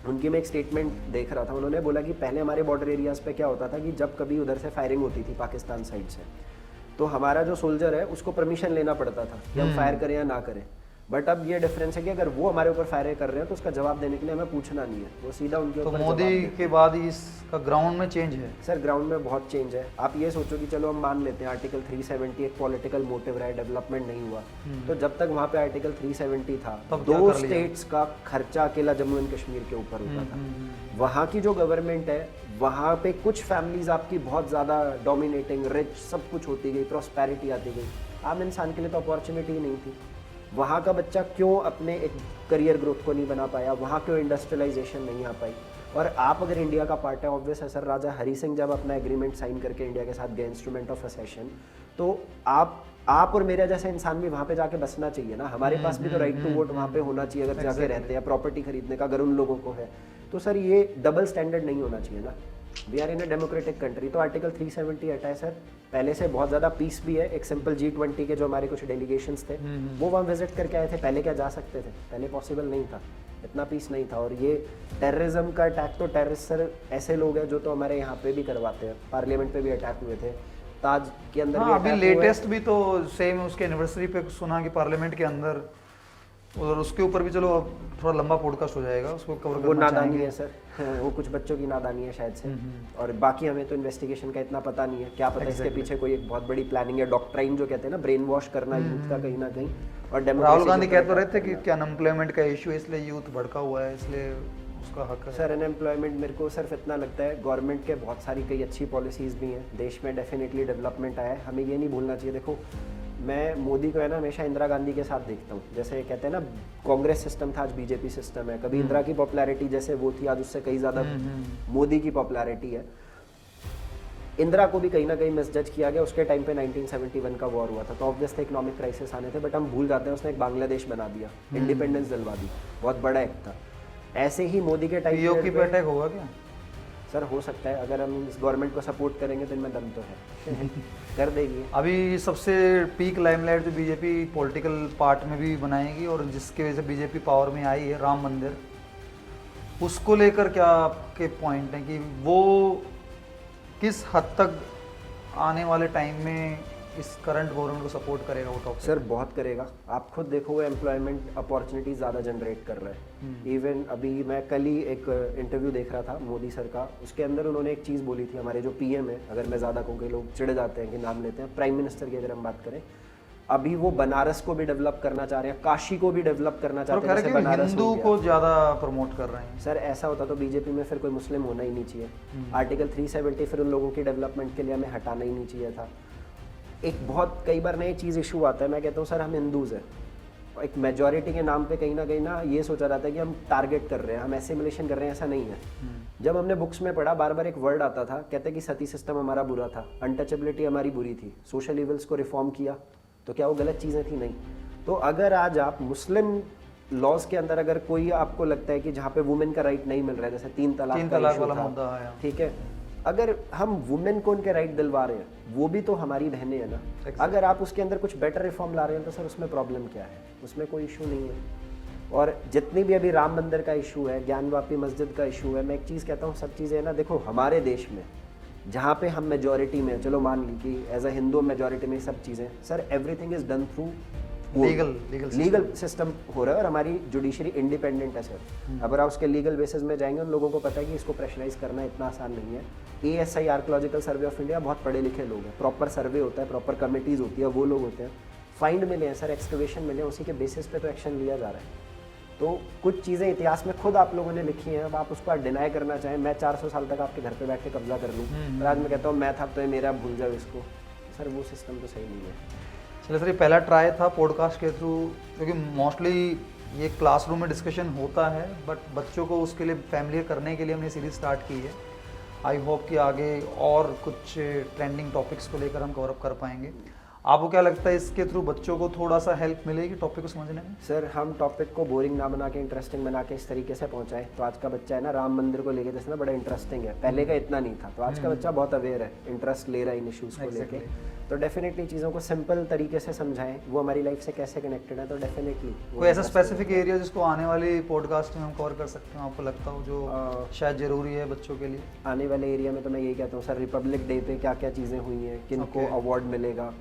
उनकी मैं एक स्टेटमेंट देख रहा था, उन्होंने बोला कि पहले हमारे बॉर्डर एरियाज पे क्या होता था कि जब कभी उधर से फायरिंग होती थी पाकिस्तान साइड से, तो हमारा जो सोल्जर है उसको परमिशन लेना पड़ता था कि हम फायर करें या ना करें। बट अब ये डिफरेंस है कि अगर वो हमारे ऊपर फायर कर रहे हैं तो उसका जवाब देने के लिए हमें पूछना नहीं है, वो सीधा उनके ऊपर। तो मोदी के बाद इसका ग्राउंड में चेंज है सर, ग्राउंड में बहुत चेंज है। आप ये सोचो कि चलो हम मान लेते हैं आर्टिकल 370 एक पॉलिटिकल मोटिव रहा है, डेवलपमेंट नहीं हुआ, तो जब तक वहाँ पे आर्टिकल 370 था, 2 स्टेट्स का खर्चा अकेला जम्मू एंड कश्मीर के ऊपर होता था। वहाँ की जो गवर्नमेंट है, वहाँ पे कुछ फैमिलीज आपकी बहुत ज़्यादा डोमिनेटिंग, रिच, सब कुछ होती गई, प्रॉस्पेरिटी आती गई। आम इंसान के लिए तो अपॉर्चुनिटी ही नहीं थी। वहाँ का बच्चा क्यों अपने एक करियर ग्रोथ को नहीं बना पाया, वहाँ क्यों इंडस्ट्रियलाइजेशन नहीं आ पाई। और आप अगर इंडिया का पार्ट है, ऑब्वियस है सर, राजा हरी सिंह जब अपना एग्रीमेंट साइन करके इंडिया के साथ गए, इंस्ट्रूमेंट ऑफ असेशन, तो आप और मेरा जैसा इंसान भी वहाँ पे जाके बसना चाहिए ना। हमारे पास भी तो राइट टू वोट वहाँ पे होना चाहिए अगर जाके रहते हैं, प्रॉपर्टी खरीदने का अगर उन लोगों को है। तो सर ये डबल स्टैंडर्ड नहीं होना चाहिए ना। We are in a democratic country. तो आर्टिकल 370 हटा है सर। पहले से बहुत ज़्यादा पीस भी है। एक सिंपल G20 के जो हमारे कुछ डेलीगेशंस थे वो वहाँ विजिट करके आए थे। पहले क्या जा सकते थे? पहले पॉसिबल नहीं था, इतना पीस नहीं था। और ये टेररिज्म का अटैक, तो टेररिस्ट सर ऐसे लोग हैं जो तो हमारे यहाँ पे भी करवाते हैं। पार्लियामेंट पे भी अटैक हुए थे, ताज के अंदर भी अभी लेटेस्ट भी तो सेम उसके एनिवर्सरी पे सुना कि पार्लियामेंट के अंदर, और उसके ऊपर भी चलो थोड़ा लंबा पॉडकास्ट हो जाएगा, उसको कवर करना। वो नादानी है सर, वो कुछ बच्चों की नादानी है शायद से। और बाकी हमें तो इन्वेस्टिगेशन का इतना पता नहीं है, क्या पता इसके पीछे कोई एक बहुत बड़ी प्लानिंग है, डॉक्ट्राइन जो कहते हैं ना, ब्रेन वॉश करना यूथ का कहीं ना कहीं। और राहुल गांधी कहते रहते थे कि क्या अनएम्प्लॉयमेंट का इशू है, इसलिए यूथ भड़का हुआ है, इसलिए उसका हक है। सर अनएम्प्लॉयमेंट मेरे को सिर्फ इतना लगता है, गवर्नमेंट के बहुत सारी कई अच्छी पॉलिसीज़ भी हैं, देश में डेफिनेटली डेवलपमेंट आया है, हमें ये नहीं भूलना चाहिए। देखो मैं मोदी को है ना हमेशा इंदिरा गांधी के साथ देखता हूँ। जैसे कहते हैं ना कांग्रेस सिस्टम था, आज बीजेपी सिस्टम है। कभी इंदिरा की पॉपुलैरिटी जैसे वो थी, आज उससे कई ज़्यादा मोदी की पॉपुलैरिटी है। इंदिरा को भी कहीं ना कहीं मिसजज किया गया। उसके टाइम पे 1971 का वॉर हुआ था, तो ऑब्वियसली इकोनॉमिक क्राइसिस आने थे, बट हम भूल जाते हैं उसने एक बांग्लादेश बना दिया, इंडिपेंडेंस दिलवा दी, बहुत बड़ा एक्ट था। ऐसे ही मोदी के टाइम पे अटैक होगा क्या? सर हो सकता है, अगर हम इस गवर्नमेंट को सपोर्ट करेंगे तो इनमें दम तो है कर देगी। अभी सबसे पीक लाइमलाइट जो बीजेपी पॉलिटिकल पार्ट में भी बनाएगी और जिसकी वजह से बीजेपी पावर में आई है, राम मंदिर, उसको लेकर क्या आपके पॉइंट हैं कि वो किस हद तक आने वाले टाइम में इस करंट गवर्नमेंट को सपोर्ट करेगा? वो टॉपिक सर बहुत करेगा। आप खुद देखो वो एम्प्लॉयमेंट अपॉर्चुनिटीज ज़्यादा जनरेट कर रहा है। इवन अभी मैं कल ही एक इंटरव्यू देख रहा था मोदी सर का, उसके अंदर उन्होंने एक चीज़ बोली थी, हमारे जो पीएम है, अगर मैं ज़्यादा कहूँ कि लोग चिढ़ जाते हैं कि नाम लेते हैं, प्राइम मिनिस्टर की अगर हम बात करें, अभी वो बनारस को भी डेवलप करना चाह रहे हैं, काशी को भी डेवलप करना चाहते हैं, जैसे बनारस हिंदू को ज़्यादा प्रमोट कर रहे हैं। सर ऐसा होता तो बीजेपी में फिर कोई मुस्लिम होना ही नहीं चाहिए। आर्टिकल 370 फिर उन लोगों की डेवलपमेंट के लिए हमें हटाना ही नहीं चाहिए था। एक बहुत कई बार नई चीज़ इशू आता है, मैं कहता हूँ सर हम हिंदूज़ हैं, एक मेजॉरिटी के नाम पे कहीं ना ये सोचा जाता है कि हम टारगेट कर रहे हैं, हम एसिमिलेशन कर रहे हैं, ऐसा नहीं है। जब हमने बुक्स में पढ़ा, बार बार एक वर्ड आता था, कहते कि सती सिस्टम हमारा बुरा था, अनटचेबिलिटी हमारी बुरी थी, सोशल इवल्स को रिफॉर्म किया, तो क्या वो गलत चीज़ें थी? नहीं। तो अगर आज आप मुस्लिम लॉज के अंदर अगर कोई आपको लगता है कि जहाँ पे वुमेन का राइट नहीं मिल रहा है, जैसे तीन तलाक वाला मुद्दा आया, ठीक है, अगर हम वुमेन को उनके राइट दिलवा रहे हैं, वो भी तो हमारी बहनें हैं ना। अगर आप उसके अंदर कुछ बेटर रिफॉर्म ला रहे हैं तो सर उसमें प्रॉब्लम क्या है? उसमें कोई इशू नहीं है। और जितनी भी अभी राम मंदिर का इशू है, ज्ञानवापी मस्जिद का इशू है, मैं एक चीज़ कहता हूँ, सब चीज़ें ना, देखो हमारे देश में जहाँ पे हम मेजॉरिटी में, चलो मान ली कि एज अ हिंदू मेजॉरिटी में सब चीज़ें, sir everything is done through legal system हो रहा है, और हमारी जुडिशरी इंडिपेंडेंट है सर। अगर आप उसके लीगल बेसिस में जाएंगे, उन लोगों को पता है कि इसको प्रेशराइज करना इतना आसान नहीं है। ASI archaeological survey of India बहुत पढ़े लिखे लोग हैं, प्रॉपर सर्वे होता है, प्रॉपर कमिटीज़ होती है, वो लोग होते हैं, फाइंड मिले हैं सर, एक्सकवेशन मिले हैं, उसी के बेसिस पे तो एक्शन लिया जा रहा है। तो कुछ चीज़ें इतिहास में खुद आप लोगों ने लिखी हैं, अब आप उसको डिनाई करना चाहें, मैं 400 साल तक आपके घर पे बैठ के कब्जा कर लूँ और आज मैं कहता हूँ मैं था तो ये मेरा, भूल जाओ इसको। सर वो सिस्टम तो सही नहीं है। चलिए सर, ये पहला ट्राई था पॉडकास्ट के थ्रू, क्योंकि मोस्टली ये क्लासरूम में डिस्कशन होता है, बट बच्चों को उसके लिए फैमिलियर करने के लिए हमने सीरीज स्टार्ट की है। आई होप कि आगे और कुछ ट्रेंडिंग टॉपिक्स को लेकर हम कवर अप कर पाएंगे। आपको क्या लगता है इसके थ्रू बच्चों को थोड़ा सा हेल्प मिलेगी टॉपिक को समझने में? सर हम टॉपिक को बोरिंग ना बना के इंटरेस्टिंग बना के इस तरीके से पहुंचाएं तो आज का बच्चा है ना, राम मंदिर को लेके जैसे ना बड़ा इंटरेस्टिंग है, पहले का इतना नहीं था, तो आज का बच्चा बहुत अवेयर है, इंटरेस्ट ले रहा है इन इश्यूज़ को लेके। तो डेफिनेटली चीज़ों को सिंपल तरीके से समझाएं, वो हमारी लाइफ से कैसे कनेक्टेड है, तो डेफिनेटली कोई ऐसा स्पेसिफिक एरिया जिसको आने वाली पॉडकास्ट में हम कवर कर सकते हैं, आपको लगता हो जो शायद ज़रूरी है बच्चों के लिए? आने वाले एरिया में तो मैं यही कहता हूँ सर, रिपब्लिक डे पे क्या क्या चीज़ें हुई हैं, किन को अवार्ड मिलेगा,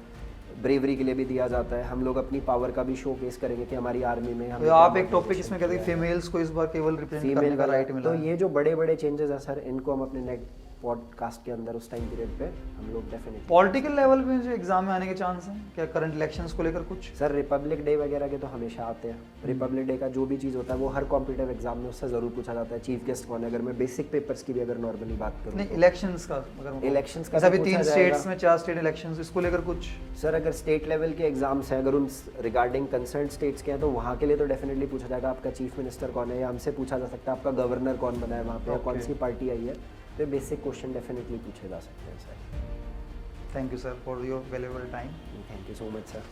ब्रेवरी के लिए भी दिया जाता है, हम लोग अपनी पावर का भी शोकेस करेंगे कि हमारी आर्मी में तो आप एक टॉपिक इसमें कहते हैं फीमेल्स को इस बार केवल रिप्रेजेंट करने का राइट मिला तो है। ये जो बड़े बड़े चेंजेस है सर, इनको हम अपने नेक्स्ट पॉडकास्ट के अंदर उस टाइम पीरियड पे हम लोग डेफिनेटली। पॉलिटिकल लेवल पे जो एग्जाम में आने के चांस हैं क्या, करंट इलेक्शंस को लेकर कुछ? सर रिपब्लिक डे वगैरह के तो हमेशा आते हैं, रिपब्लिक डे का जो भी चीज़ होता है वो हर कॉम्पिटिटिव एग्जाम में उससे ज़रूर पूछा जाता है, चीफ गेस्ट कौन है, अगर मैं बेसिक पेपर्स की भी अगर नॉर्मली बात करूँ। नहीं, इलेक्शंस का अगर इलेक्शंस का जैसे अभी तो 3 पूछा स्टेट्स जाएगा। में 4 स्टेट इलेक्शंस, इसको लेकर कुछ? सर अगर स्टेट लेवल के एग्जाम्स हैं, अगर उन रिगार्डिंग कंसर्न स्टेट्स के हैं तो वहाँ के लिए तो डेफिनेटली पूछा जाएगा आपका चीफ मिनिस्टर कौन है, या हमसे पूछा जा सकता है आपका गवर्नर कौन बना है वहाँ पे, या कौन सी पार्टी आई है, तो बेसिक क्वेश्चन डेफिनेटली पूछे जा सकते हैं sir. Thank you sir for your valuable time. Thank you so much sir.